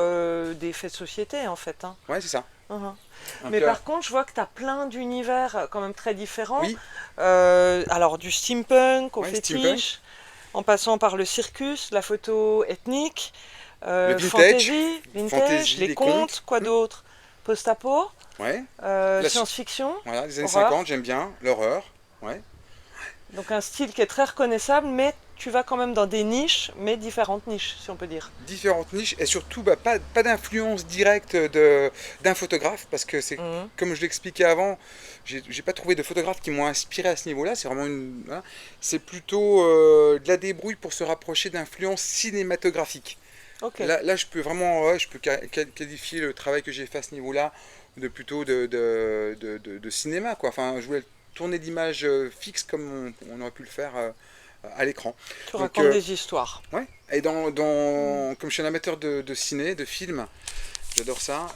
des faits de société, en fait. Hein. ouais, c'est ça. Mhm. Donc, Mais par contre, je vois que tu as plein d'univers quand même très différents. oui, Alors, du steampunk au ouais, fétiche, steampunk, en passant par le circus, la photo ethnique, le vintage, vintage, les les contes, contes. quoi d'autre? Post-apo, Ouais, la su- science-fiction, voilà, les années horreur. 50, j'aime bien, l'horreur. Ouais. Donc un style qui est très reconnaissable, mais tu vas quand même dans des niches, mais différentes niches, si on peut dire. Différentes niches et surtout pas d'influence directe d'un photographe parce que c'est Mhm. comme je l'expliquais avant, j'ai pas trouvé de photographes qui m'ont inspiré à ce niveau-là. C'est vraiment voilà, c'est plutôt de la débrouille pour se rapprocher d'influences cinématographiques. Ok, Là, je peux vraiment je peux qualifier le travail que j'ai fait à ce niveau-là de plutôt de cinéma, quoi. Enfin, je voulais tourner d'images fixes comme on aurait pu le faire à l'écran. tu Donc, racontes des histoires. ouais. Et comme je suis un amateur de ciné, de film, j'adore ça.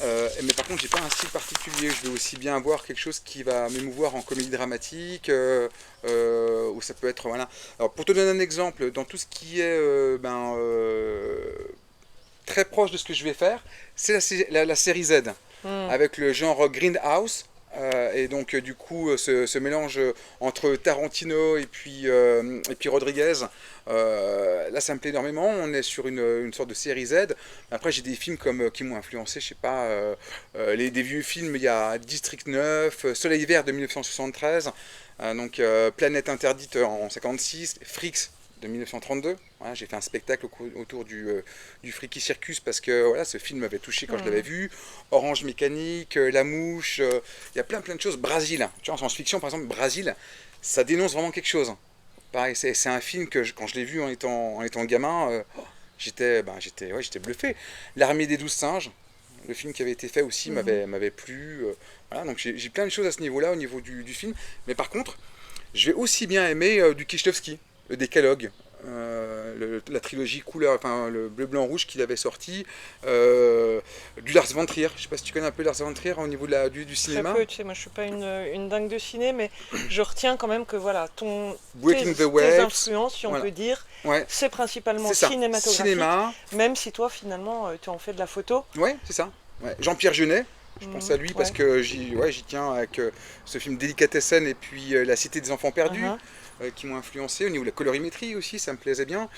Mais par contre, j'ai pas un style particulier. Je veux aussi bien avoir quelque chose qui va m'émouvoir en comédie dramatique, ou ça peut être voilà. Alors pour te donner un exemple, dans tout ce qui est très proche de ce que je vais faire, c'est la série Z, Mhm. avec le genre Grindhouse. Et donc du coup ce mélange entre Tarantino et puis Rodriguez, là ça me plaît énormément. On est sur une sorte de série Z. Après j'ai des films qui m'ont influencé, je sais pas, des vieux films. Il y a District 9, Soleil Vert de 1973, donc Planète Interdite en 56, Freaks de 1932. Voilà, j'ai fait un spectacle autour du Freaky Circus parce que voilà, ce film m'avait touché quand je l'avais vu. Orange Mécanique, La Mouche, il y a plein de choses. Brasil, tu vois, en science-fiction par exemple, Brasil, ça dénonce vraiment quelque chose. Pareil, c'est un film que quand je l'ai vu en étant gamin, j'étais bluffé. L'Armée des 12 singes, le film qui avait été fait aussi m'avait plu. Voilà, donc j'ai plein de choses à ce niveau-là, au niveau du film. Mais par contre, je vais aussi bien aimer du Kieślowski, le Décalogue, la trilogie couleur, enfin le bleu blanc rouge qu'il avait sorti, du Lars von Trier. Je sais pas si tu connais un peu Lars von Trier au niveau du cinéma. Très peu, tu sais, moi je suis pas une dingue de ciné, mais je retiens quand même que voilà, Breaking the tes Waves, influences, si on voilà. peut dire, Ouais, c'est principalement c'est ça. cinématographique, Cinéma, même si toi finalement tu en fais de la photo. ouais, c'est ça. Ouais. Jean-Pierre Jeunet, je pense à lui parce Ouais. que j'y tiens avec ce film Délicatessen et puis La Cité des Enfants Perdus Mhm. qui m'ont influencé au niveau de la colorimétrie aussi, ça me plaisait bien.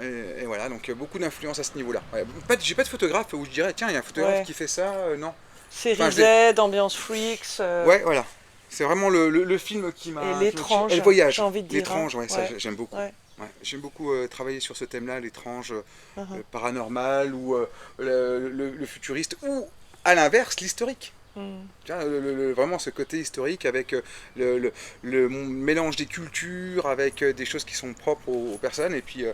Et voilà, donc beaucoup d'influence à ce niveau-là. Ouais, j'ai pas de photographe où je dirais tiens, il y a un photographe Ouais. qui fait ça, non. Série Enfin, je l'ai. Z, Ambiance Freaks, Ouais, voilà. C'est vraiment le film et qui m'a touché. Et le l'étrange, j'ai voyage, envie de dire, hein. l'étrange, ouais, ça Ouais. j'aime beaucoup. Ouais. Ouais, j'aime beaucoup travailler sur ce thème-là, l'étrange, Mhm. paranormal ou le futuriste ou à l'inverse l'historique. Mhm. Tu vois, vraiment ce côté historique avec le mélange des cultures, avec des choses qui sont propres aux personnes. Et puis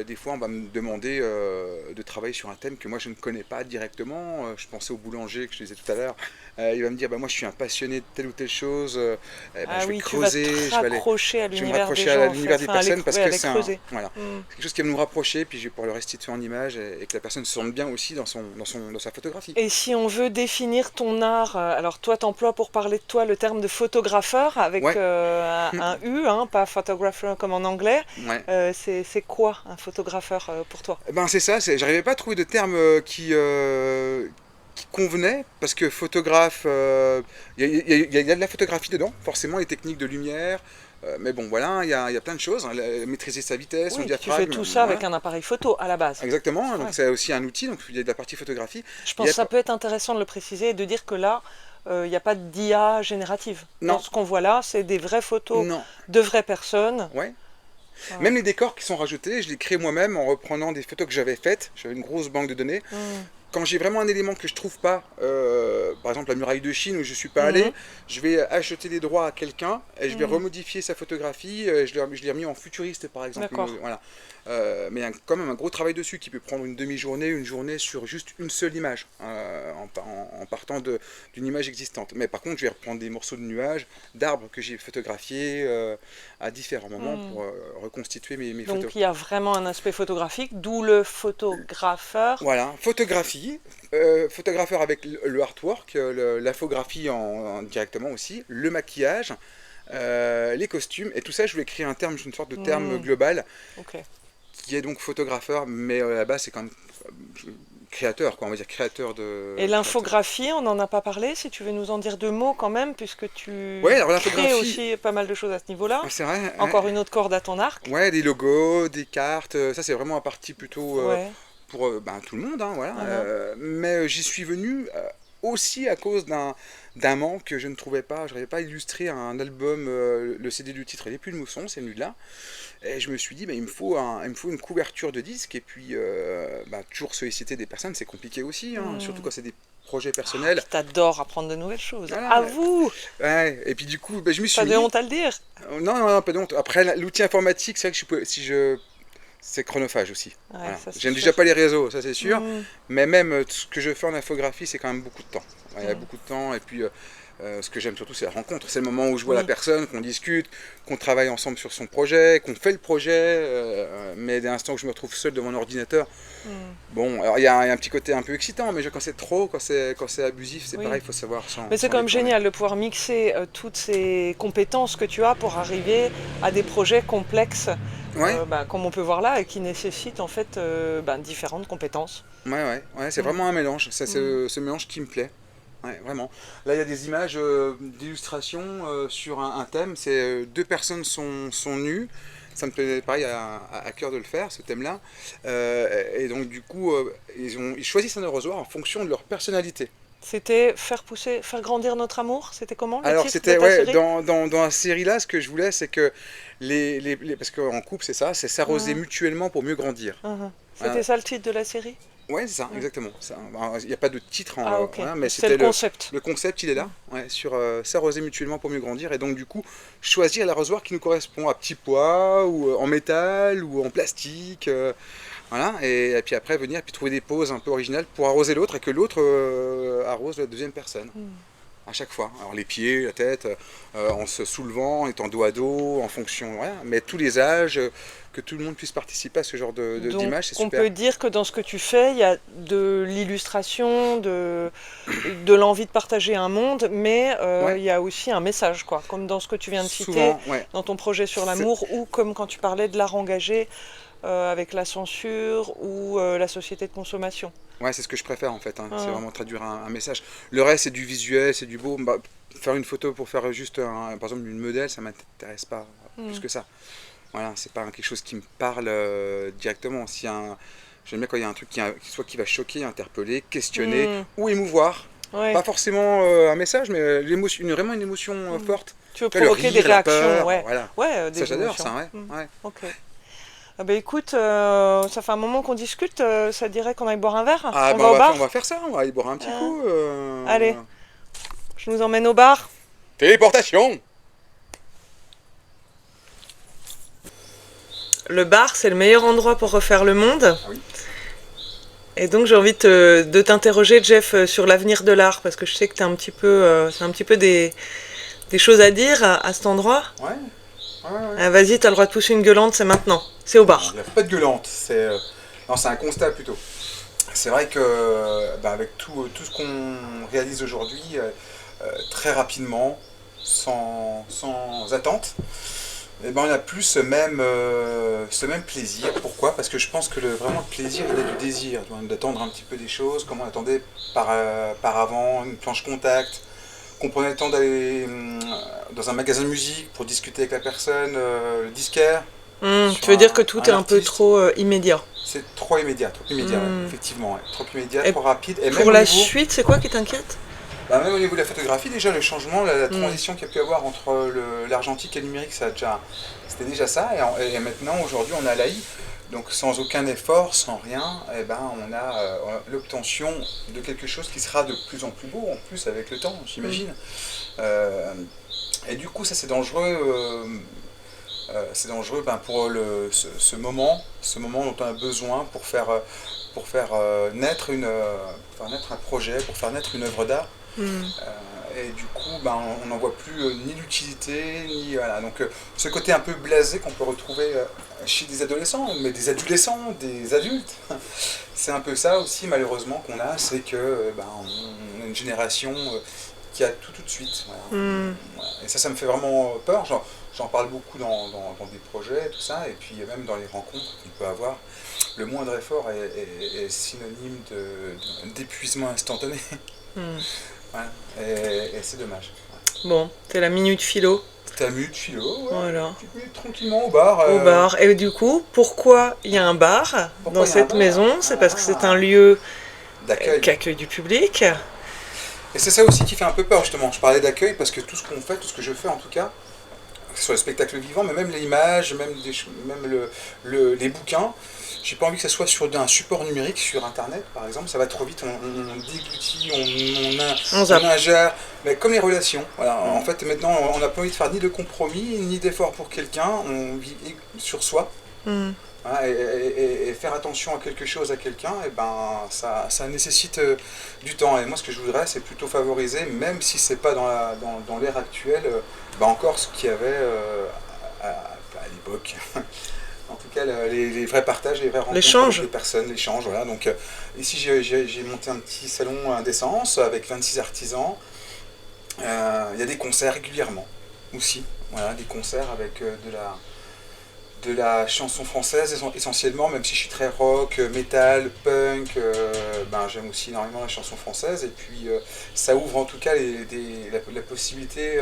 des fois, on va me demander de travailler sur un thème que moi je ne connais pas directement. Je pensais au boulanger que je disais tout à l'heure. Il va me dire, bah, moi je suis un passionné de telle ou telle chose. Eh ben, Ah je vais oui, tu vas te creuser, raccrocher à je vais me l'univers des raccrocher gens à en fait, l'univers des enfin personnes parce ouais, que aller creuser. voilà, Mhm. c'est quelque chose qui va nous rapprocher. Puis je vais pouvoir le restituer en image et que la personne se sente bien aussi dans sa photographie. Et si on veut définir ton art, alors toi t'emploies pour parler de toi le terme de photographeur avec Ouais, un U, hein, pas photographer comme en anglais. ouais. C'est quoi un photographeur pour toi? Eh ben c'est ça, j'arrivais pas à trouver de terme qui convenait, parce que photographe, il y a de la photographie dedans, forcément les techniques de lumière, mais bon voilà, il y a plein de choses, hein, maîtriser sa vitesse, son Oui, puis tu fais diaphragme, tout ça avec voilà. un appareil photo à la base. Exactement, donc Ouais. c'est aussi un outil, donc il y a de la partie photographie. Je Il pense y que a ça pas- peut être intéressant de le préciser et de dire que là, il n'y a pas d'IA générative. Dans Non, ce qu'on voit là, c'est des vraies photos non, de vraies personnes. ouais. Voilà. Même les décors qui sont rajoutés, je les crée moi-même en reprenant des photos que j'avais faites, j'avais une grosse banque de données. Mhm. Quand j'ai vraiment un élément que je trouve pas, par exemple la muraille de Chine où je suis pas allé, Mhm. je vais acheter les droits à quelqu'un et je vais Mhm. remodifier sa photographie. Je l'ai remis en futuriste par exemple. D'accord. Voilà. Mais il y a quand même un gros travail dessus qui peut prendre une demi-journée, une journée sur juste une seule image, en partant d'une image existante. Mais par contre, je vais reprendre des morceaux de nuages, d'arbres que j'ai photographiés à différents moments Mhm. pour reconstituer mes photos. Donc il y a vraiment un aspect photographique, d'où le photographeur. Voilà, photographie, photographeur avec le artwork, l'infographie directement aussi, le maquillage, les costumes, et tout ça, je voulais créer un terme, une sorte de terme Mhm. global, Ok. qui est donc photographeur, mais à la base, c'est quand même créateur, quoi, on va dire créateur Et créateur. l'infographie, on n'en a pas parlé, si tu veux nous en dire deux mots quand même, puisque tu Ouais, alors crées l'infographie, aussi pas mal de choses à ce niveau-là. c'est vrai, Encore une autre corde à ton arc. ouais, des logos, des cartes, ça c'est vraiment un parti plutôt Ouais. pour ben, tout le monde, hein, voilà. Mhm. Mais j'y suis venu aussi à cause d'un manque que je ne trouvais pas. Je n'arrivais pas à illustrer un album. Le CD du titre, il n'est plus de Mousson, c'est venu de là. Et je me suis dit, ben, il me faut une couverture de disque. Et puis, ben, toujours solliciter des personnes, c'est compliqué aussi, hein, surtout Mhm. quand c'est des projets Ah, personnels. puis t'adores apprendre de nouvelles choses. À Voilà. vous! Ouais. Et puis du coup, ben, je me suis Pas de mis. honte à le dire. Non, non, non, pas de honte. Après, l'outil informatique, c'est vrai que si je c'est chronophage aussi. Ouais, Voilà. ça c'est J'aime déjà sûr. pas les réseaux, ça c'est sûr. Mhm. Mais même ce que je fais en infographie, c'est quand même beaucoup de temps. Ouais, il y a Mhm. beaucoup de temps. Et puis, ce que j'aime surtout, c'est la rencontre. C'est le moment où je vois la Oui. personne, qu'on discute, qu'on travaille ensemble sur son projet, qu'on fait le projet. Mais dès l'instant où je me retrouve seul devant mon ordinateur, Mhm. bon, alors il y a un petit côté un peu excitant, mais quand c'est trop, quand c'est abusif, c'est Oui. pareil, il faut savoir Mais c'est s'en quand même détourner. génial de pouvoir mixer toutes ces compétences que tu as pour arriver à des projets complexes, Ouais, comme on peut voir là, et qui nécessitent en fait différentes compétences. ouais, c'est Mm. vraiment un mélange. C'est Mm. ce mélange qui me plaît. Ouais, vraiment. Là, il y a des images d'illustration sur un thème. C'est deux personnes sont nues. Ça me tenait pareil à cœur de le faire, ce thème-là. Et donc, du coup, ils choisissent un arrosoir en fonction de leur personnalité. C'était faire pousser, faire grandir notre amour. C'était comment le Alors, titre de c'était, ta ouais, série? dans la série-là, ce que je voulais, c'est que parce qu'en couple, c'est ça, c'est s'arroser Mhm. mutuellement pour mieux grandir. Mhm. Voilà. C'était ça le titre de la série? Ouais, c'est ça, Mm. exactement. Il n'y a pas de titre, Ah ok. voilà, mais C'est le c'était le, concept. le concept, il est là, Mm. ouais, sur s'arroser mutuellement pour mieux grandir. Et donc, du coup, choisir l'arrosoir qui nous correspond à petit pois, ou en métal, ou en plastique. Voilà, et puis après, venir puis trouver des poses un peu originales pour arroser l'autre et que l'autre arrose la deuxième personne. Mm. À chaque fois. Alors, les pieds, la tête, en se soulevant, étant dos à dos, en fonction. Voilà. Mais tous les âges, que tout le monde puisse participer à ce genre Donc d'image, c'est on super. peut dire que dans ce que tu fais, il y a de l'illustration, de l'envie de partager un monde, mais Ouais, il y a aussi un message, quoi. Comme dans ce que tu viens de citer, souvent, ouais. dans ton projet sur C'est- l'amour, ou comme quand tu parlais de l'art engagé avec la censure ou la société de consommation. Ouais, c'est ce que je préfère en fait, hein. C'est Ah. vraiment traduire un message. Le reste, c'est du visuel, c'est du beau. Bah, faire une photo pour faire juste, par exemple, une modèle, ça m'intéresse pas plus Hmm. que ça. Voilà, c'est pas quelque chose qui me parle directement. J'aime bien quand il y a un truc soit qui va choquer, interpeller, questionner Hmm. ou émouvoir. Ouais. Pas forcément un message, mais vraiment une émotion Hmm. forte. Tu veux Tu vois, le provoquer des rire, la réactions, peur, ouais. voilà. Ouais, Ça, des j'adore émotions. ça, ouais. Hmm. Ouais. Ok. Ah bah écoute, ça fait un moment qu'on discute, ça te dirait qu'on aille boire un verre? Ah, On ben va au on va bar? faire ça, on va aller boire un petit Hein. coup. Allez, je nous emmène au bar. Téléportation! Le bar, c'est le meilleur endroit pour refaire le monde. Ah oui. Et donc j'ai envie de t'interroger, Jeff, sur l'avenir de l'art, parce que je sais que c'est un petit peu des choses à dire à cet endroit. Ouais, ouais, ouais. Ah, vas-y, t'as le droit de pousser une gueulante, c'est maintenant. C'est au Non, bar. il n'y a pas de gueulante. Non, c'est un constat plutôt. C'est vrai que bah, avec tout ce qu'on réalise aujourd'hui, très rapidement, sans attente, eh ben, on n'a plus ce même plaisir. Pourquoi? Parce que je pense que vraiment le plaisir, il est du désir, tu vois, d'attendre un petit peu des choses, comme on attendait par avant, une planche contact, qu'on prenait le temps d'aller dans un magasin de musique pour discuter avec la personne, le disquaire, sur Tu veux dire que tout un est un peu artiste. trop immédiat. C'est trop immédiat, ouais, Hmm. effectivement, ouais. Trop immédiat, Et trop rapide, et même pour au la niveau, suite, c'est quoi qui t'inquiète? même au niveau de la photographie, déjà le changement, la Hmm. transition qu'il y a pu y avoir entre l'argentique et le numérique, c'était déjà ça, et maintenant, aujourd'hui, on a l'AI, donc sans aucun effort, sans rien, et ben, on a l'obtention de quelque chose qui sera de plus en plus beau, en plus, avec le temps, Hmm. j'imagine. Euh, et du coup, ça c'est dangereux. C'est dangereux ben, pour ce moment dont on a besoin pour faire pour faire naître un projet, pour faire naître une œuvre d'art. Hmm. Et du coup, ben, on n'en voit plus ni l'utilité, ni voilà. Donc, ce côté un peu blasé qu'on peut retrouver chez des adolescents, mais des adolescents, des adultes, c'est un peu ça aussi malheureusement qu'on a, c'est que ben, on a une génération qui a tout de suite. Voilà. Hmm. Voilà. Et ça me fait vraiment peur. J'en parle beaucoup dans des projets, tout ça, et puis même dans les rencontres qu'on peut avoir. Le moindre effort est synonyme d'épuisement instantané. Hmm. Voilà. Et c'est dommage. Bon, c'est la minute philo. T'as mu de philo, ouais, Voilà. petite minute tranquillement au bar. Au bar. Et du coup, pourquoi il y a un bar dans Pourquoi il y a un cette bar? maison? C'est parce que c'est un lieu D'accueil. qui accueille du public. Et c'est ça aussi qui fait un peu peur justement. Je parlais d'accueil parce que tout ce qu'on fait, tout ce que je fais en tout cas, que ce soit le spectacle vivant, mais même les images, même les bouquins, j'ai pas envie que ça soit sur un support numérique, sur internet par exemple, ça va trop vite, on déglutit, On on zappe. ingère, mais comme les relations. Voilà. En fait maintenant on n'a pas envie de faire ni de compromis, ni d'effort pour quelqu'un, on vit sur soi. Hmm. Voilà, et faire attention à quelque chose, à quelqu'un, et ben, ça nécessite du temps. Et moi, ce que je voudrais, c'est plutôt favoriser, même si c'est pas dans l'ère actuelle, ben encore ce qu'il y avait à l'époque. En tout cas, les vrais partages, les vraies rencontres avec L'échange. les personnes, l'échange. Voilà. Donc, ici, j'ai monté un petit salon d'essence avec 26 artisans. Il y a des concerts régulièrement aussi. Voilà, des concerts avec de la chanson française essentiellement, même si je suis très rock, metal, punk, ben, j'aime aussi énormément la chanson française. Et puis ça ouvre en tout cas la possibilité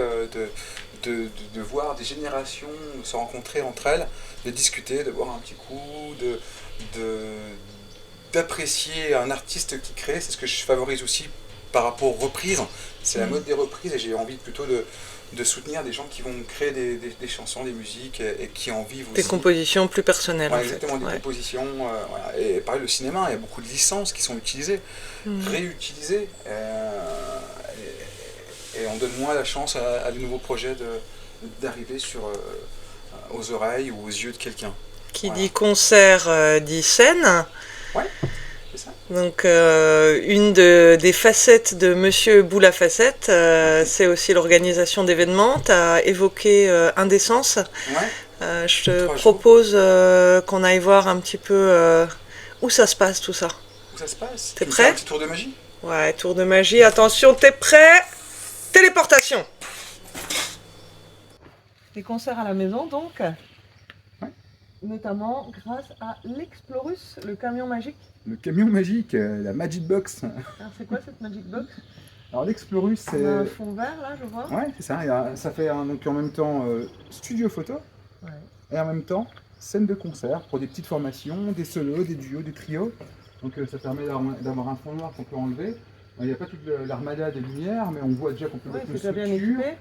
de voir des générations se rencontrer entre elles, de discuter, de boire un petit coup, de, d'apprécier un artiste qui crée. C'est ce que je favorise aussi par rapport aux reprises. C'est la Hmm. mode des reprises et j'ai envie plutôt de soutenir des gens qui vont créer des chansons, des musiques et qui en vivent Des aussi. compositions plus personnelles Ouais, en fait. exactement, des Ouais. compositions. Voilà. Et pareil, le cinéma, il y a beaucoup de licences qui sont utilisées, Hmm. réutilisées. Et on donne moins la chance à de nouveaux projets d'arriver aux oreilles ou aux yeux de quelqu'un. Qui Voilà. dit concert dit scène. Ouais, c'est ça. Donc une des facettes de Monsieur Boula Facette, c'est aussi l'organisation d'événements. Tu as évoqué Indécence. Ouais, Je te 3 jours. propose qu'on aille voir un petit peu où ça se passe tout ça. Où ça se passe? T'es Tu me fais un prêt? petit tour de magie? Ouais, tour de magie. Attention, t'es prêt? Téléportation. Des concerts à la maison donc? Ouais. notamment grâce à l'Explorus, le camion magique. Le camion magique, la Magic Box. Alors c'est quoi cette Magic Box? Alors l'Explorus, c'est... On a un fond vert là, je vois. Ouais, c'est ça. Ça fait donc, en même temps studio photo Ouais. et en même temps scène de concert pour des petites formations, des solos, des duos, des trios. Donc ça permet d'avoir un fond noir qu'on peut enlever. Il n'y a pas toute l'armada des lumières, mais on voit déjà qu'on peut mettre une c'est bien structure. équipé.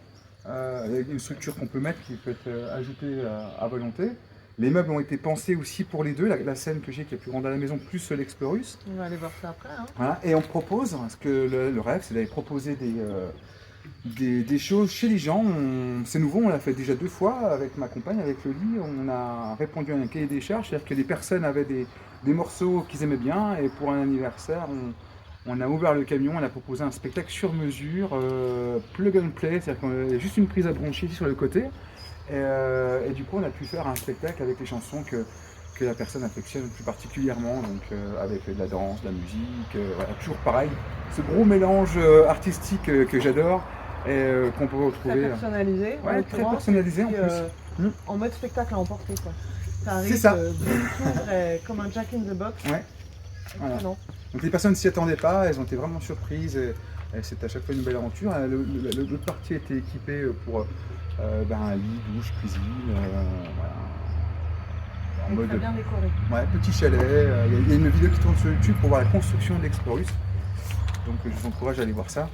Avec une structure qu'on peut mettre qui peut être ajoutée à volonté. Les meubles ont été pensés aussi pour les deux, la scène que j'ai qui est plus grande à la maison, plus l'Explorus. On va aller voir ça après. Hein. Voilà. Et on propose, parce que le rêve c'est d'aller proposer des choses chez les gens. C'est nouveau, on l'a fait déjà 2 fois avec ma compagne, avec Loli. On a répondu à un cahier des charges, c'est-à-dire que les personnes avaient des morceaux qu'ils aimaient bien, et pour un anniversaire, on a ouvert le camion, on a proposé un spectacle sur mesure, plug and play, c'est-à-dire qu'il y a juste une prise à brancher sur le côté. Et du coup, on a pu faire un spectacle avec les chansons que la personne affectionne plus particulièrement, donc avec de la danse, de la musique, voilà, toujours pareil. Ce gros mélange artistique que j'adore et qu'on peut retrouver. Très personnalisé. Ouais, très personnalisé en plus. En mode spectacle à emporter, quoi. Ça arrive C'est ça. comme un Jack in the Box. Ouais. Voilà. Excellent. Donc les personnes ne s'y attendaient pas, elles ont été vraiment surprises. Et c'est à chaque fois une belle aventure. L'autre partie a été équipée pour un lit, douche, cuisine. Voilà. En mode, très bien décoré. Ouais, petit chalet. Il y a une vidéo qui tourne sur YouTube pour voir la construction de l'Explorus. Donc je vous encourage à aller voir ça.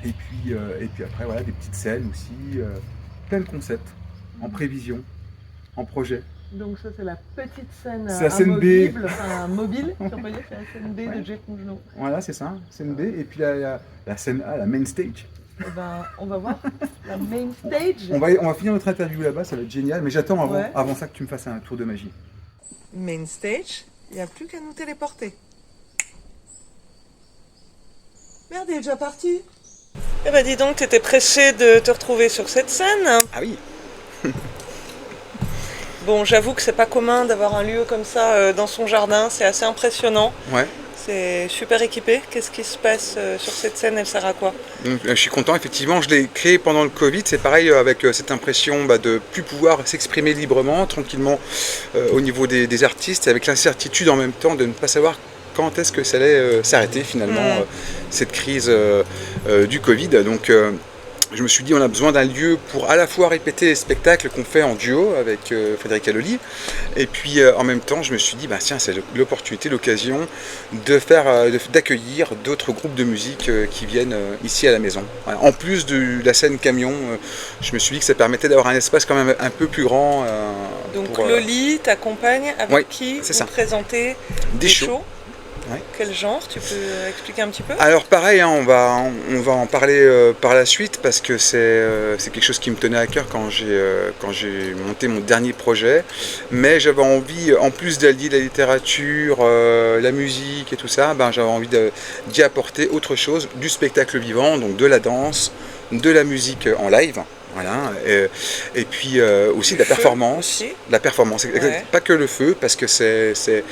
Et puis après, voilà, des petites scènes aussi. Plein de concepts en prévision, en projet. Donc ça c'est la petite scène C'est la scène amovible, enfin mobile, si on peut dire, c'est la scène B Ouais. de Jeff Mougelot. Voilà, c'est ça, scène B. Et puis la scène A, la main stage. Eh ben, on va voir la main stage. On va finir notre interview là-bas, ça va être génial. Mais j'attends avant ça que tu me fasses un tour de magie. Main stage, il n'y a plus qu'à nous téléporter. Merde, il est déjà parti. Eh ben dis donc, t'étais pressé de te retrouver sur cette scène. Ah oui. Bon, j'avoue que c'est pas commun d'avoir un lieu comme ça dans son jardin, c'est assez impressionnant. Ouais. C'est super équipé. Qu'est-ce qui se passe sur cette scène? Elle sert à quoi? Donc, je suis content, effectivement, je l'ai créé pendant le Covid, c'est pareil avec cette impression de plus pouvoir s'exprimer librement, tranquillement au niveau des artistes, et avec l'incertitude en même temps de ne pas savoir quand est-ce que ça allait s'arrêter finalement, cette crise du Covid. Donc je me suis dit on a besoin d'un lieu pour à la fois répéter les spectacles qu'on fait en duo avec Frédéric Loli, et puis en même temps je me suis dit tiens, c'est l'opportunité, l'occasion d'accueillir d'autres groupes de musique qui viennent ici à la maison. Voilà. En plus de la scène camion, je me suis dit que ça permettait d'avoir un espace quand même un peu plus grand. Donc Loli, ta compagne, avec qui vous présentez des shows. Ouais. Quel genre? Tu peux expliquer un petit peu? Alors pareil, on va en parler par la suite parce que c'est quelque chose qui me tenait à cœur quand j'ai monté mon dernier projet. Mais j'avais envie, en plus d'allier la littérature, la musique et tout ça, j'avais envie d'y apporter autre chose, du spectacle vivant, donc de la danse, de la musique en live. Voilà, et puis aussi de la performance. La performance, pas que le feu, parce que c'est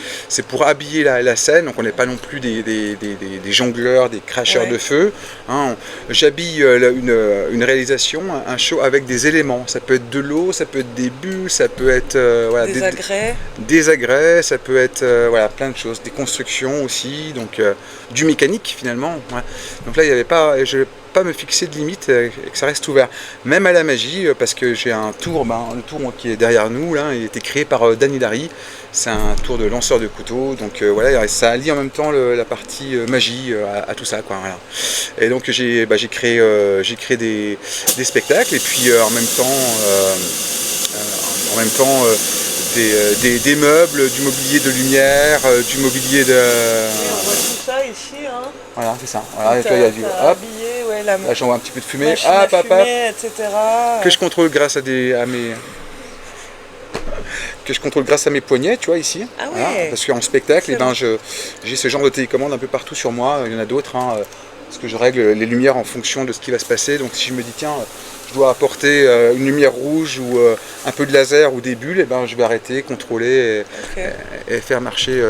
pour habiller la scène, donc on n'est pas non plus des jongleurs, des cracheurs de feu. Hein. J'habille une réalisation, un show avec des éléments. Ça peut être de l'eau, ça peut être des bulles, ça peut être des agrès, ça peut être plein de choses, des constructions aussi, donc du mécanique finalement. Ouais. Donc là, il n'y avait pas, pas me fixer de limite et que ça reste ouvert. Même à la magie, parce que j'ai un tour, le tour qui est derrière nous, là, il a été créé par Danny Larry. C'est un tour de lanceur de couteau, donc voilà, ça allie en même temps la partie magie à tout ça, quoi. Voilà. Et donc j'ai créé des spectacles et puis en même temps des meubles, du mobilier de lumière, du mobilier de... on voit tout ça ici, hein. Voilà, c'est ça. Voilà, il y a du... Hop. Là, j'en vois un petit peu de fumée. Etc. Que je contrôle grâce à mes poignets, tu vois, ici. Ah ouais. Voilà, parce qu'en spectacle, j'ai ce genre de télécommande un peu partout sur moi. Il y en a d'autres, hein, parce que je règle les lumières en fonction de ce qui va se passer. Donc si je me dis, tiens, je dois apporter une lumière rouge ou un peu de laser ou des bulles, je vais arrêter, contrôler et faire marcher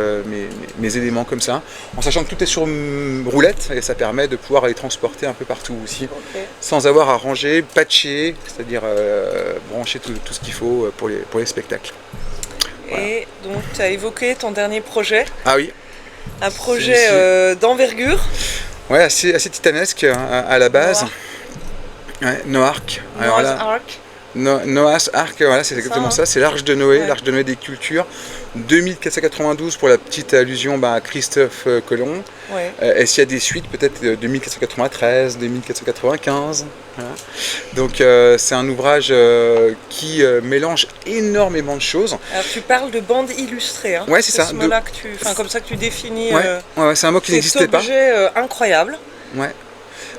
mes éléments comme ça, en sachant que tout est sur roulette et ça permet de pouvoir les transporter un peu partout aussi, sans avoir à ranger, patcher, c'est-à-dire brancher tout ce qu'il faut pour les spectacles. Voilà. Et donc, tu as évoqué ton dernier projet, Ah oui, un projet celui-ci, d'envergure. ouais, assez titanesque à la base. Noir, Ouais, Noark. Alors Noah's là, Ark, Noah's Ark, voilà, c'est c'est ça, exactement hein? ça. C'est Ouais. l'Arche de Noé des cultures. 2492 pour la petite allusion à Christophe Colomb. Ouais. Et s'il y a des suites, peut-être 2493, 2495. Voilà. Donc c'est un ouvrage qui mélange énormément de choses. Alors, tu parles de bande illustrée, hein? Ouais, c'est ça. Ce mot-là que enfin, comme ça que tu définis Ouais, ouais, c'est un mot qui cet n'existait pas. objet incroyable. Ouais.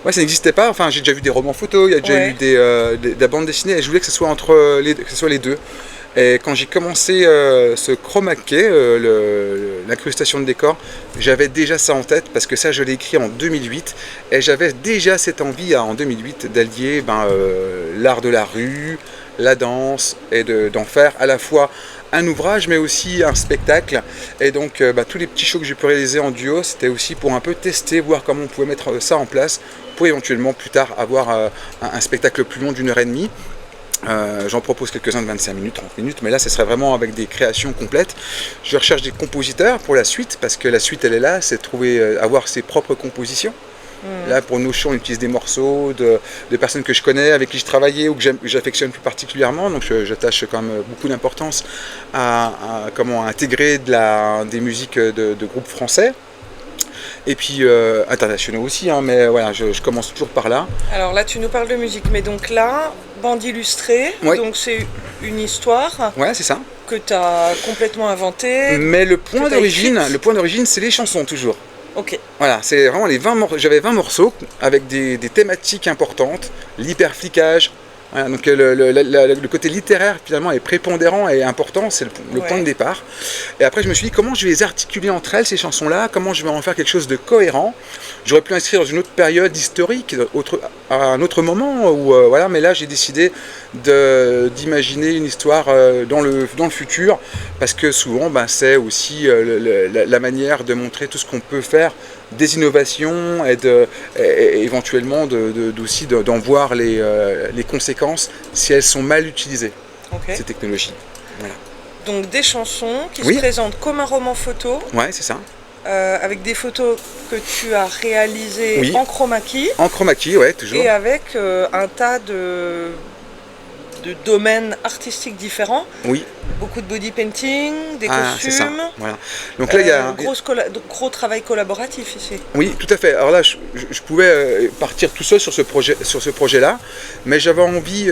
Ouais, ça n'existait pas. Enfin, j'ai déjà vu des romans photos, il y a déjà eu Ouais. de la bande dessinée, et je voulais que ce soit que ce soit les deux. Et quand j'ai commencé ce chroma key, l'incrustation de décor, j'avais déjà ça en tête parce que ça, je l'ai écrit en 2008, et j'avais déjà cette envie en 2008 d'allier l'art de la rue, la danse, et d'en faire à la fois un ouvrage mais aussi un spectacle. Et donc tous les petits shows que j'ai pu réaliser en duo, c'était aussi pour un peu tester, voir comment on pouvait mettre ça en place pour éventuellement plus tard avoir un spectacle plus long d'1 heure et demie. J'en propose quelques-uns de 25 minutes, 30 minutes, mais là ce serait vraiment avec des créations complètes. Je recherche des compositeurs pour la suite, parce que la suite elle est là, c'est de trouver, avoir ses propres compositions. Là pour nos shows on utilise des morceaux de personnes que je connais, avec qui je travaillais ou que j'affectionne plus particulièrement, donc j'attache quand même beaucoup d'importance à comment intégrer des musiques de groupes français. Et puis internationaux aussi, hein, mais voilà, je commence toujours par là. Alors là, tu nous parles de musique, mais donc là, bande illustrée, Oui, donc c'est une histoire ouais, c'est ça. que tu as complètement inventée, Mais que tu as écrite. le point d'origine, c'est les chansons toujours. Ok, Voilà, c'est vraiment les 20 morceaux. J'avais 20 morceaux avec des thématiques importantes, l'hyperflicage. Voilà, donc le côté littéraire finalement est prépondérant et important, c'est le point de ouais. départ. Et après je me suis dit comment je vais les articuler entre elles, ces chansons-là, comment je vais en faire quelque chose de cohérent. J'aurais pu l'inscrire dans une autre période historique, à un autre moment, voilà, mais là j'ai décidé d'imaginer une histoire dans le futur, parce que souvent c'est aussi la manière de montrer tout ce qu'on peut faire, des innovations et éventuellement aussi d'en voir les conséquences si elles sont mal utilisées, Ok. ces technologies. Voilà. Donc des chansons qui Oui. se présentent comme un roman photo, Ouais, c'est ça. avec des photos que tu as réalisées Oui. en chroma key En chroma key, ouais, toujours. et avec un tas de domaines artistiques différents. Oui. Beaucoup de body painting, des C'est ça. costumes. Voilà. Donc là, il y a Gros travail collaboratif ici. Oui, tout à fait. Alors là, je pouvais partir tout seul sur ce projet-là, mais j'avais envie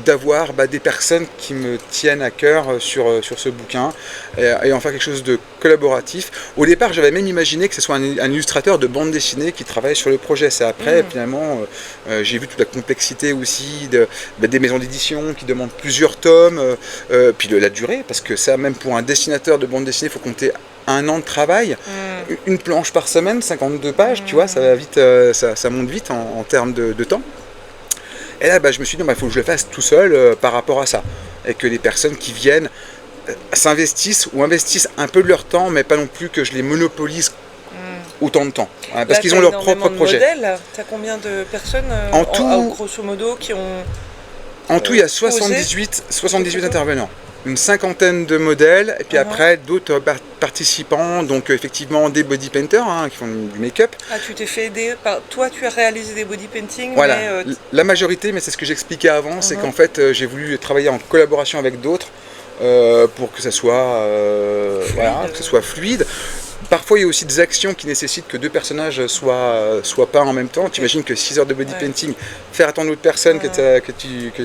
d'avoir des personnes qui me tiennent à cœur sur ce bouquin et en faire quelque chose de collaboratif. Au départ, j'avais même imaginé que ce soit un illustrateur de bande dessinée qui travaille sur le projet. C'est après, finalement, j'ai vu toute la complexité aussi des maisons d'édition qui demandent plusieurs tomes, puis de la durée, parce que ça, même pour un dessinateur de bande dessinée, il faut compter 1 an de travail, une planche par semaine, 52 pages, tu vois, ça va vite, ça monte vite en termes de temps. Et là, je me suis dit, il faut que je le fasse tout seul par rapport à ça. Et que les personnes qui viennent s'investissent ou investissent un peu de leur temps, mais pas non plus que je les monopolise autant de temps. Hein, parce qu'ils ont leur propre projet. Tu as combien de personnes, En tout, grosso modo, qui ont en tout, il y a posé 78 intervenants. Une cinquantaine de modèles, et puis après d'autres participants, donc effectivement des body painters qui font du make-up. Ah, tu t'es fait aider par... Toi, tu as réalisé des body paintings, Voilà, mais la majorité, mais c'est ce que j'expliquais avant, c'est qu'en fait j'ai voulu travailler en collaboration avec d'autres pour que ça soit, que ce soit fluide. Parfois, il y a aussi des actions qui nécessitent que 2 personnages soient peints en même temps. Tu imagines que 6 heures de body painting, faire attendre l'autre personne que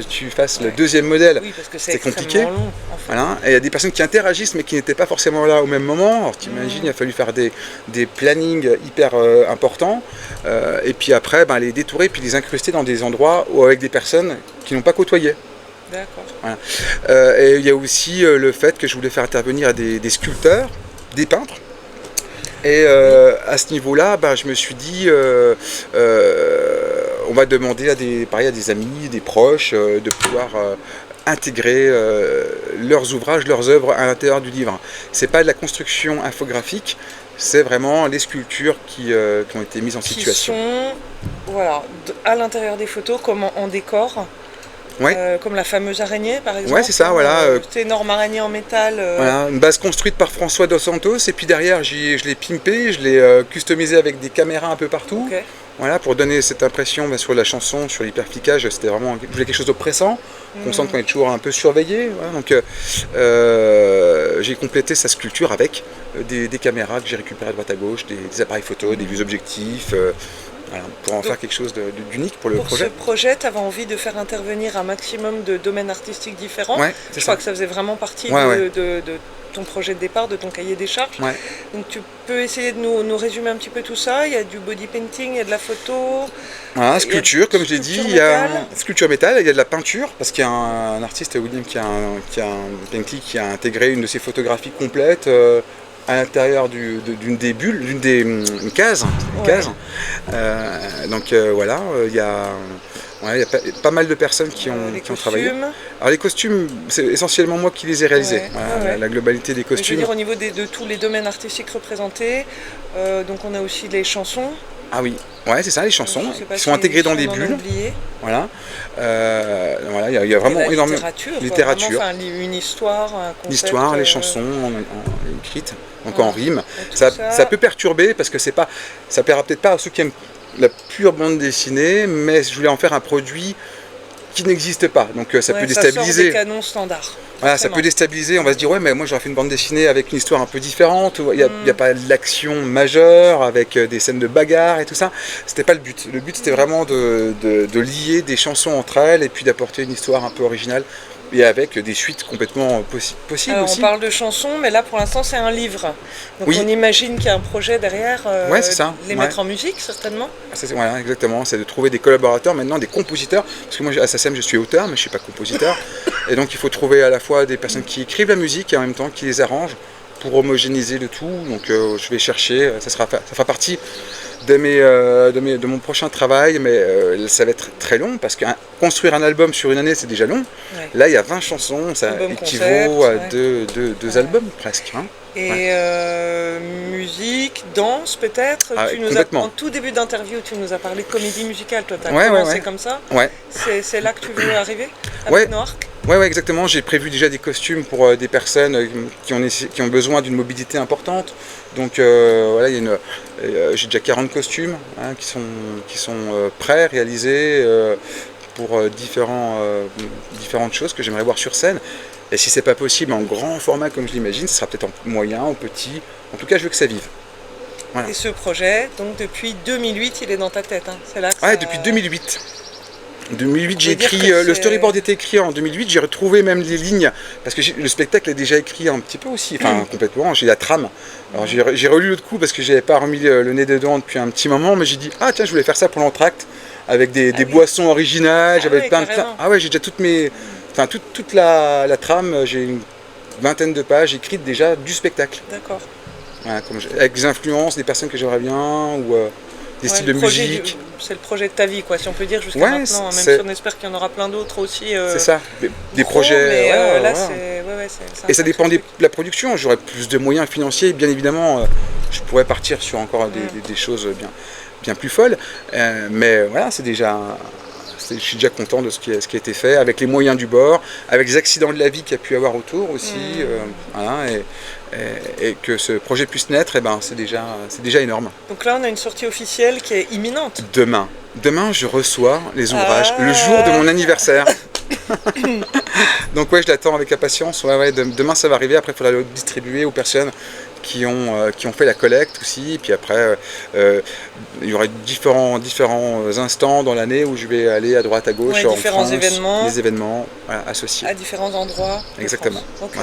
tu fasses le deuxième modèle, oui, parce que c'est compliqué. Long, en fait. Voilà. Et il y a des personnes qui interagissent mais qui n'étaient pas forcément là au même moment. Alors tu imagines, il a fallu faire des plannings hyper importants. Et puis après, les détourer puis les incruster dans des endroits avec des personnes qui n'ont pas côtoyé. D'accord. Voilà. Et il y a aussi le fait que je voulais faire intervenir des sculpteurs, des peintres. Et à ce niveau-là, je me suis dit, on va demander à des amis, des proches, de pouvoir intégrer leurs ouvrages, leurs œuvres à l'intérieur du livre. C'est pas de la construction infographique, c'est vraiment les sculptures qui ont été mises en situation. Qui sont à l'intérieur des photos, comme en décor. Ouais. Comme la fameuse araignée par exemple. Ouais, c'est ça, voilà. Cette énorme araignée en métal. Voilà, une base construite par François Dos Santos, et puis derrière, je l'ai pimpé, je l'ai customisé avec des caméras un peu partout. Ok. Voilà, pour donner cette impression sur la chanson, sur l'hyperflicage, c'était vraiment, je voulais quelque chose d'oppressant, qu'on sente qu'on est toujours un peu surveillé. Voilà, donc j'ai complété sa sculpture avec des caméras que j'ai récupérées à droite à gauche, des appareils photo, des vues objectifs, voilà, pour en faire quelque chose d'unique pour le projet. Pour ce projet, tu avais envie de faire intervenir un maximum de domaines artistiques différents. Ouais, je crois que ça faisait vraiment partie de ton projet de départ, de ton cahier des charges. Ouais. Donc tu peux essayer de nous résumer un petit peu tout ça. Il y a du body painting, il y a de la photo. Voilà, sculpture, comme je l'ai dit, il y a sculpture métal, il y a de la peinture, parce qu'il y a un artiste, William, qui a un painting qui a intégré une de ses photographies complètes à l'intérieur d'une des bulles, une case. Donc voilà, il y a pas mal de personnes qui ont travaillé. Alors les costumes, c'est essentiellement moi qui les ai réalisés. La globalité des costumes. Je veux dire, au niveau de tous les domaines artistiques représentés, donc on a aussi les chansons. Ah oui, ouais, c'est ça, les chansons qui sont intégrées dans des bulles. Voilà, voilà, il y a vraiment énormément de littérature. Vraiment, une histoire, un concept, l'histoire, les chansons écrites, donc en rime. Ça peut perturber parce que ça plaira peut-être pas à ceux qui aiment la pure bande dessinée, mais je voulais en faire un produit qui n'existe pas, donc ça peut déstabiliser. Ça sort des canons standards. Voilà, ça peut déstabiliser, on va se dire ouais mais moi j'aurais fait une bande dessinée avec une histoire un peu différente, il n'y a pas l'action majeure avec des scènes de bagarre et tout ça, c'était pas le but. Le but c'était vraiment de lier des chansons entre elles et puis d'apporter une histoire un peu originale et avec des suites complètement possibles aussi. On parle de chansons, mais là pour l'instant c'est un livre. Donc on imagine qu'il y a un projet derrière, c'est ça. Les mettre en musique certainement. Voilà, exactement, c'est de trouver des collaborateurs maintenant, des compositeurs, parce que moi à SACEM je suis auteur mais je ne suis pas compositeur, et donc il faut trouver à la fois des personnes qui écrivent la musique et en même temps qui les arrangent pour homogénéiser le tout. Donc je vais chercher, ça fera partie de mon prochain travail, mais ça va être très long parce que construire un album sur une année c'est déjà long. Là il y a 20 chansons, ça équivaut à deux albums presque. Hein. Et musique, danse peut-être. En tout début d'interview tu nous as parlé de comédie musicale, toi tu as commencé comme ça. C'est là que tu veux arriver avec Noark. Ouais, exactement. J'ai prévu déjà des costumes pour des personnes qui ont besoin d'une mobilité importante. Donc voilà, j'ai déjà 40 costumes qui sont prêts, réalisés pour différentes choses que j'aimerais voir sur scène. Et si c'est pas possible en grand format comme je l'imagine, ce sera peut-être en moyen, en petit. En tout cas, je veux que ça vive. Voilà. Et ce projet, donc depuis 2008, il est dans ta tête. Hein. C'est là que depuis 2008. 2008, j'ai écrit, le storyboard était écrit en 2008, j'ai retrouvé même les lignes, parce que le spectacle est déjà écrit un petit peu aussi, enfin complètement, j'ai la trame. Alors j'ai relu l'autre coup parce que j'avais pas remis le nez dedans depuis un petit moment, mais j'ai dit, ah tiens, je voulais faire ça pour l'entracte, avec des boissons originales, j'avais plein de... Ah ouais, j'ai déjà toute la trame, j'ai une vingtaine de pages écrites déjà du spectacle. D'accord. Voilà, avec des influences, des personnes que j'aimerais bien, ou... des styles de musique. C'est le projet de ta vie, quoi, si on peut dire, jusqu'à maintenant, même si on espère qu'il y en aura plein d'autres aussi. C'est ça, des projets. Mais là, et ça dépend de la production. J'aurais plus de moyens financiers, bien évidemment, je pourrais partir sur encore des choses bien plus folles. Mais voilà, je suis déjà content de ce qui a été fait, avec les moyens du bord, avec les accidents de la vie qu'il y a pu avoir autour aussi. Voilà, et que ce projet puisse naître, c'est déjà énorme. Donc là, on a une sortie officielle qui est imminente. Demain, je reçois les ouvrages le jour de mon anniversaire. Donc je l'attends avec impatience. Demain, ça va arriver. Après, il faudra le distribuer aux personnes qui ont fait la collecte aussi. Et puis après, il y aura différents instants dans l'année où je vais aller à droite, à gauche, en France, des événements associés. À différents endroits. Exactement. Ok.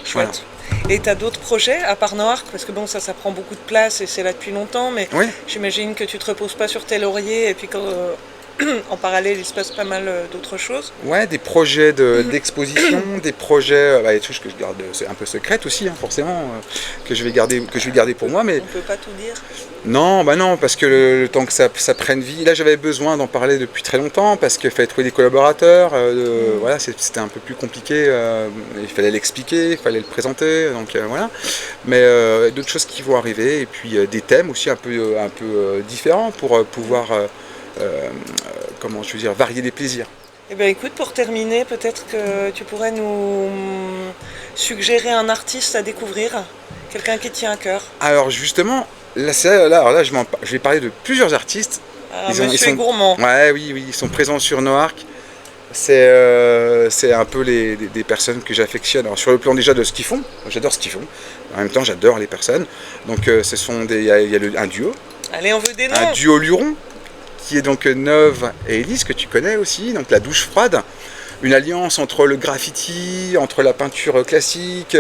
Chouette. Et tu as d'autres projets à part Noark, parce que bon, ça prend beaucoup de place et c'est là depuis longtemps, mais j'imagine que tu te reposes pas sur tes lauriers et puis en parallèle il se passe pas mal d'autres choses. Ouais, des projets d'exposition, des projets, des choses que je garde, c'est un peu secrètes aussi, forcément, que je vais garder pour moi, mais... On peut pas tout dire. Non, non, parce que le temps que ça prenne vie, là j'avais besoin d'en parler depuis très longtemps, parce qu'il fallait trouver des collaborateurs, voilà, c'était un peu plus compliqué, il fallait l'expliquer, il fallait le présenter, donc voilà. Mais d'autres choses qui vont arriver, et puis des thèmes aussi un peu différents pour pouvoir, varier les plaisirs. Eh bien écoute, pour terminer, peut-être que tu pourrais nous suggérer un artiste à découvrir, quelqu'un qui tient à cœur. Alors justement, là je vais parler de plusieurs artistes. Ah, Ils monsieur est sont, gourmand. ouais, oui, ils sont présents sur Noarc. C'est un peu des personnes que j'affectionne. Alors, sur le plan déjà de ce qu'ils font, j'adore ce qu'ils font. En même temps, j'adore les personnes. Donc, il y a un duo, Allez, on veut des un noms. duo Luron, qui est donc Neuve et Elise, que tu connais aussi, donc la douche froide. Une alliance entre le graffiti, entre la peinture classique,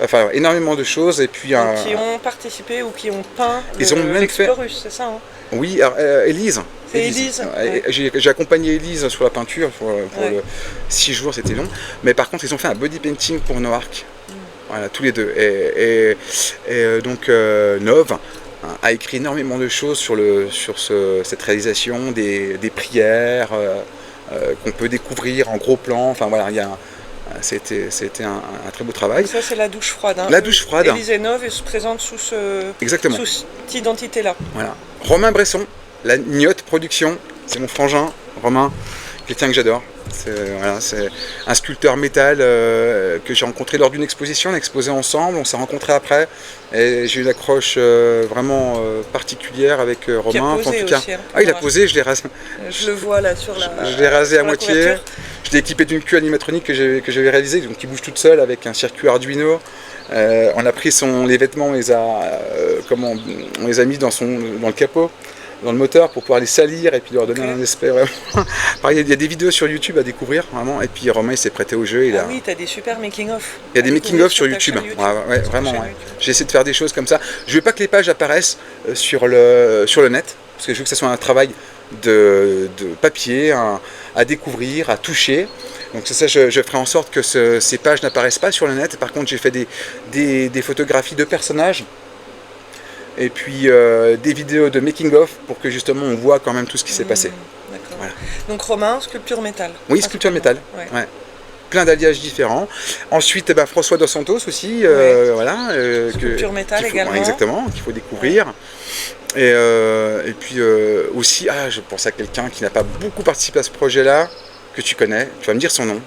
enfin énormément de choses. Et puis Qui ont participé ou qui ont peint ils ont même fait. l'Explorus, c'est ça, hein? Oui, alors, Élise. C'est Élise. Ouais. J'ai accompagné Élise sur la peinture pour Ouais. 6 jours, c'était long. Mais par contre, ils ont fait un body painting pour Noarc. Voilà, tous les deux. Donc, Nove a écrit énormément de choses sur cette réalisation, des prières qu'on peut découvrir en gros plan. Enfin voilà, c'était un très beau travail. Et ça, c'est la douche froide. Hein. La douche froide. Élise et Nove se présentent Exactement. sous cette identité-là. Voilà. Romain Bresson, la Gniotte Production, c'est mon frangin, Romain, quelqu'un que j'adore. C'est un sculpteur métal que j'ai rencontré lors d'une exposition. On a exposé ensemble, on s'est rencontrés après. Et j'ai eu une accroche vraiment particulière avec Romain. Qui a posé en tout cas, aussi, hein, il a posé, je l'ai rasé. Je le vois là sur la. Je l'ai rasé à la moitié. couverture. Je l'ai équipé d'une queue animatronique que j'avais réalisée, donc qui bouge toute seule avec un circuit Arduino. On a pris les vêtements, on les a mis dans le capot, dans le moteur pour pouvoir les salir et puis leur donner un aspect vraiment. Pareil, il y a des vidéos sur YouTube à découvrir vraiment. Et puis Romain il s'est prêté au jeu. Oui, t'as des super making-of. Il y a des making-of sur YouTube. Ouais, vraiment. Ouais. J'ai essayé de faire des choses comme ça. Je veux pas que les pages apparaissent sur le net parce que je veux que ça soit un travail de papier à découvrir, à toucher. Donc c'est ça, je ferai en sorte que ces pages n'apparaissent pas sur le net. Par contre, j'ai fait des photographies de personnages et puis des vidéos de making-of pour que justement on voit quand même tout ce qui s'est passé. D'accord. Voilà. Donc Romain, sculpture métal. Oui, sculpture métal. Ouais. Plein d'alliages différents. Ensuite, François Dos Santos aussi, voilà. Sculpture métal également. Exactement, qu'il faut découvrir. Ouais. Et puis aussi, je pense à quelqu'un qui n'a pas beaucoup participé à ce projet-là, que tu connais, tu vas me dire son nom.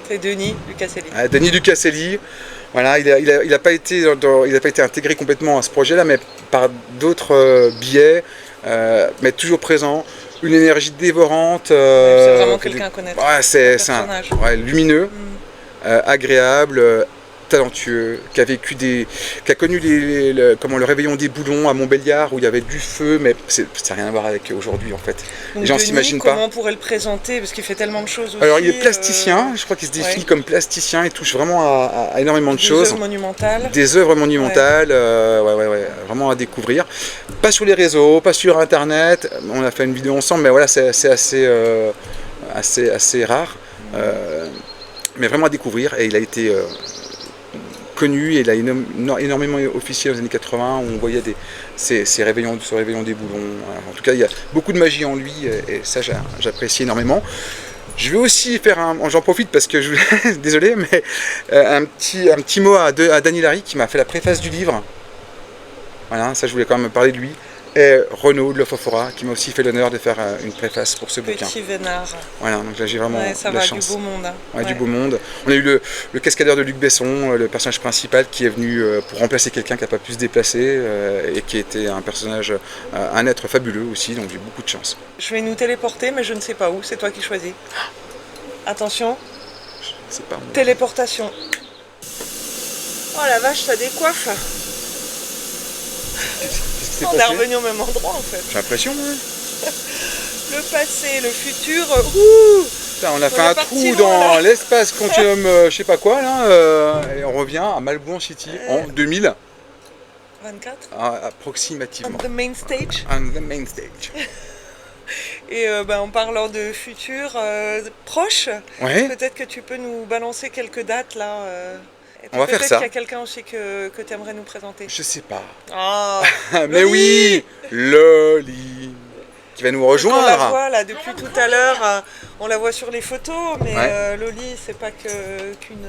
C'est Denis Lucaselli. Denis Lucaselli, voilà, il n'a pas été intégré complètement à ce projet-là, mais par d'autres biais, mais toujours présent, une énergie dévorante. C'est vraiment quelqu'un à connaître. Ouais, c'est lumineux, agréable, talentueux, qui a connu le réveillon des boulons à Montbéliard où il y avait du feu, mais ça n'a rien à voir avec aujourd'hui en fait. Donc les gens s'imaginent pas. Comment on pourrait le présenter parce qu'il fait tellement de choses aussi. Alors il est plasticien, je crois qu'il se définit comme plasticien, il touche vraiment à énormément de choses. Des œuvres monumentales. Des œuvres monumentales, vraiment à découvrir. Pas sur les réseaux, pas sur internet, on a fait une vidéo ensemble, mais voilà, c'est assez rare. Mais vraiment à découvrir, et il a été connu, et il a énormément officié dans les années 80 où on voyait ces réveillons des boulons. En tout cas, il y a beaucoup de magie en lui, et ça j'apprécie énormément. Je vais aussi faire j'en profite parce que désolé, mais un petit mot à Dany Larry qui m'a fait la préface du livre. Voilà, ça je voulais quand même parler de lui. Et Renaud de Lofofora qui m'a aussi fait l'honneur de faire une préface pour ce bouquin. Petit Vénard. Voilà, donc là j'ai vraiment ça de la va, chance. Du beau monde. Hein. Ouais, du beau monde. On a eu le cascadeur de Luc Besson, le personnage principal qui est venu pour remplacer quelqu'un qui n'a pas pu se déplacer et qui était un personnage, un être fabuleux aussi, donc j'ai beaucoup de chance. Je vais nous téléporter, mais je ne sais pas où, c'est toi qui choisis. Attention. C'est pas moi. Téléportation. Oh la vache, ça décoiffe. On est revenu au même endroit en fait. J'ai l'impression, ouais. Le passé, le futur. Ouh, putain, on a fait un trou dans l'espace continuum, je sais pas quoi là, et on revient à Malbon City en 2024. Approximativement. On the main stage. On the main stage. Et en parlant de futur proche, peut-être que tu peux nous balancer quelques dates là. On va faire ça. Peut-être qu'il y a quelqu'un aussi que tu aimerais nous présenter. Je sais pas. Ah, mais oui, Loli qui va nous rejoindre. On la voit là depuis tout à l'heure. On la voit sur les photos, mais Loli, c'est pas qu'une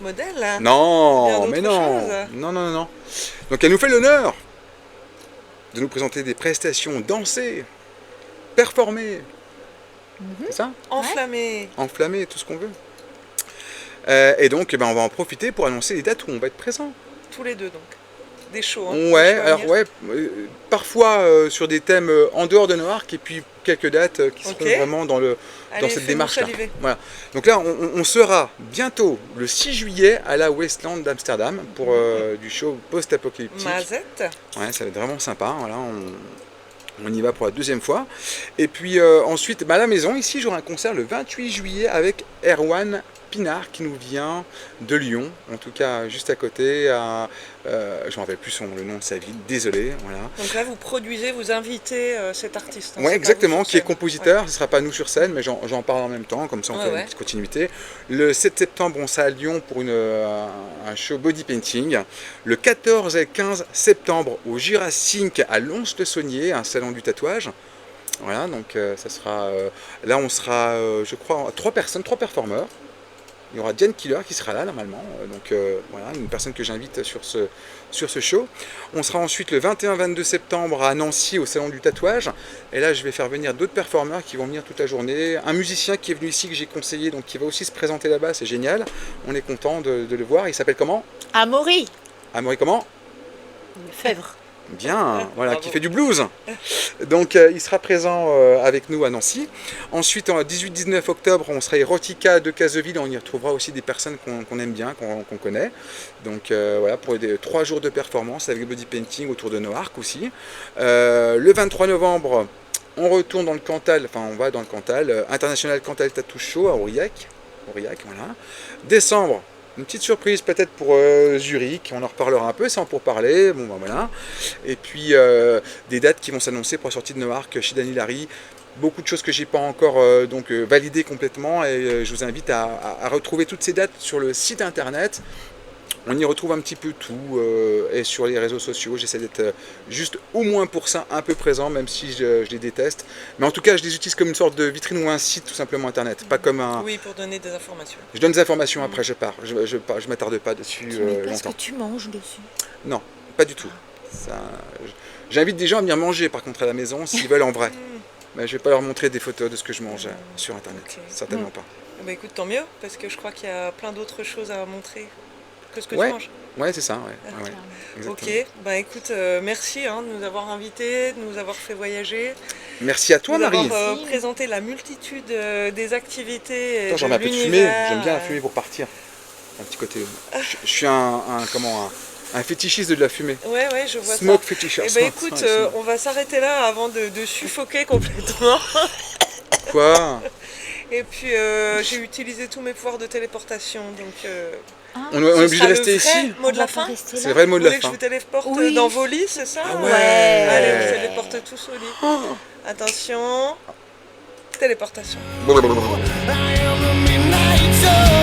modèle. Hein. Non, mais non. Non. Donc elle nous fait l'honneur de nous présenter des prestations dansées, performées C'est ça? Enflammé. Enflammé, tout ce qu'on veut. Et donc, on va en profiter pour annoncer les dates où on va être présent. Tous les deux donc. Des shows. Ouais, alors parfois sur des thèmes en dehors de Noarc et puis quelques dates qui seront vraiment dans cette démarche-là. Voilà. Donc là, on sera bientôt le 6 juillet à la Wasteland d'Amsterdam pour du show post-apocalyptique. Mazette. Ouais, ça va être vraiment sympa. Voilà, on y va pour la deuxième fois. Et puis ensuite, à la maison, ici, j'aurai un concert le 28 juillet avec Erwan Pinard qui nous vient de Lyon, en tout cas juste à côté, je ne me rappelle plus le nom de sa ville, désolé. Voilà. Donc là vous produisez, vous invitez cet artiste. Oui, exactement, qui est compositeur, ce ne sera pas nous sur scène, mais j'en parle en même temps, comme ça on fait une petite continuité. Le 7 septembre, on sera à Lyon pour un show body painting. Le 14 et 15 septembre au Jurassic à Lons-le-Saunier, un salon du tatouage. Voilà, donc ça sera. Là on sera, je crois, 3 performeurs. Il y aura Diane Killer qui sera là normalement, donc voilà, une personne que j'invite sur ce show. On sera ensuite le 21-22 septembre à Nancy au Salon du Tatouage. Et là je vais faire venir d'autres performeurs qui vont venir toute la journée. Un musicien qui est venu ici que j'ai conseillé, donc qui va aussi se présenter là-bas, c'est génial. On est content de le voir. Il s'appelle comment? Amaury. Amaury comment? Fèvre. Bien, voilà, qui fait du blues. Donc il sera présent avec nous à Nancy. Ensuite, en 18-19 octobre, on sera à Erotica de Caseville. On y retrouvera aussi des personnes qu'on aime bien, qu'on connaît. Donc voilà, pour 3 jours de performance avec body painting autour de Noarc aussi. Le 23 novembre, on retourne dans le Cantal, on va dans le Cantal, International Cantal Tattoo Show à Aurillac, voilà. Décembre, une petite surprise peut-être pour Zurich, on en reparlera un peu, c'est en pour parler, voilà. Et puis des dates qui vont s'annoncer pour la sortie de Noarc chez Dany Larry. Beaucoup de choses que j'ai pas encore validées complètement et je vous invite à retrouver toutes ces dates sur le site internet. On y retrouve un petit peu tout et sur les réseaux sociaux, j'essaie d'être juste au moins pour ça un peu présent, même si je les déteste. Mais en tout cas, je les utilise comme une sorte de vitrine ou un site tout simplement internet, pas comme un... Oui, pour donner des informations. Je donne des informations après, je pars. Je m'attarde pas dessus Tu mets pas ce longtemps. que tu manges dessus? Non, pas du tout. J'invite des gens à venir manger par contre à la maison s'ils veulent en vrai. Mais je vais pas leur montrer des photos de ce que je mange sur internet, certainement pas. Bah écoute, tant mieux, parce que je crois qu'il y a plein d'autres choses à montrer que ce que tu manges. Ouais, c'est ça, Ok, bah écoute, merci de nous avoir invités, de nous avoir fait voyager. Merci à toi, Marie. D'avoir présenté la multitude des activités. Attends, j'en ai un peu de fumée, j'aime bien la fumée pour partir. Un petit côté. Je suis un fétichiste de la fumée. Ouais, je vois ça. Smoke fétichiste. Eh ben écoute, on va s'arrêter là avant de suffoquer complètement. Quoi? Et puis j'ai utilisé tous mes pouvoirs de téléportation, donc... on est obligé de rester ici? Mot de la fin? C'est le vrai mot de la fin. Vous voulez que je vous téléporte dans vos lits, c'est ça? Ouais. Allez, on se téléporte tous au lit. Attention, téléportation. I am the midnight sun.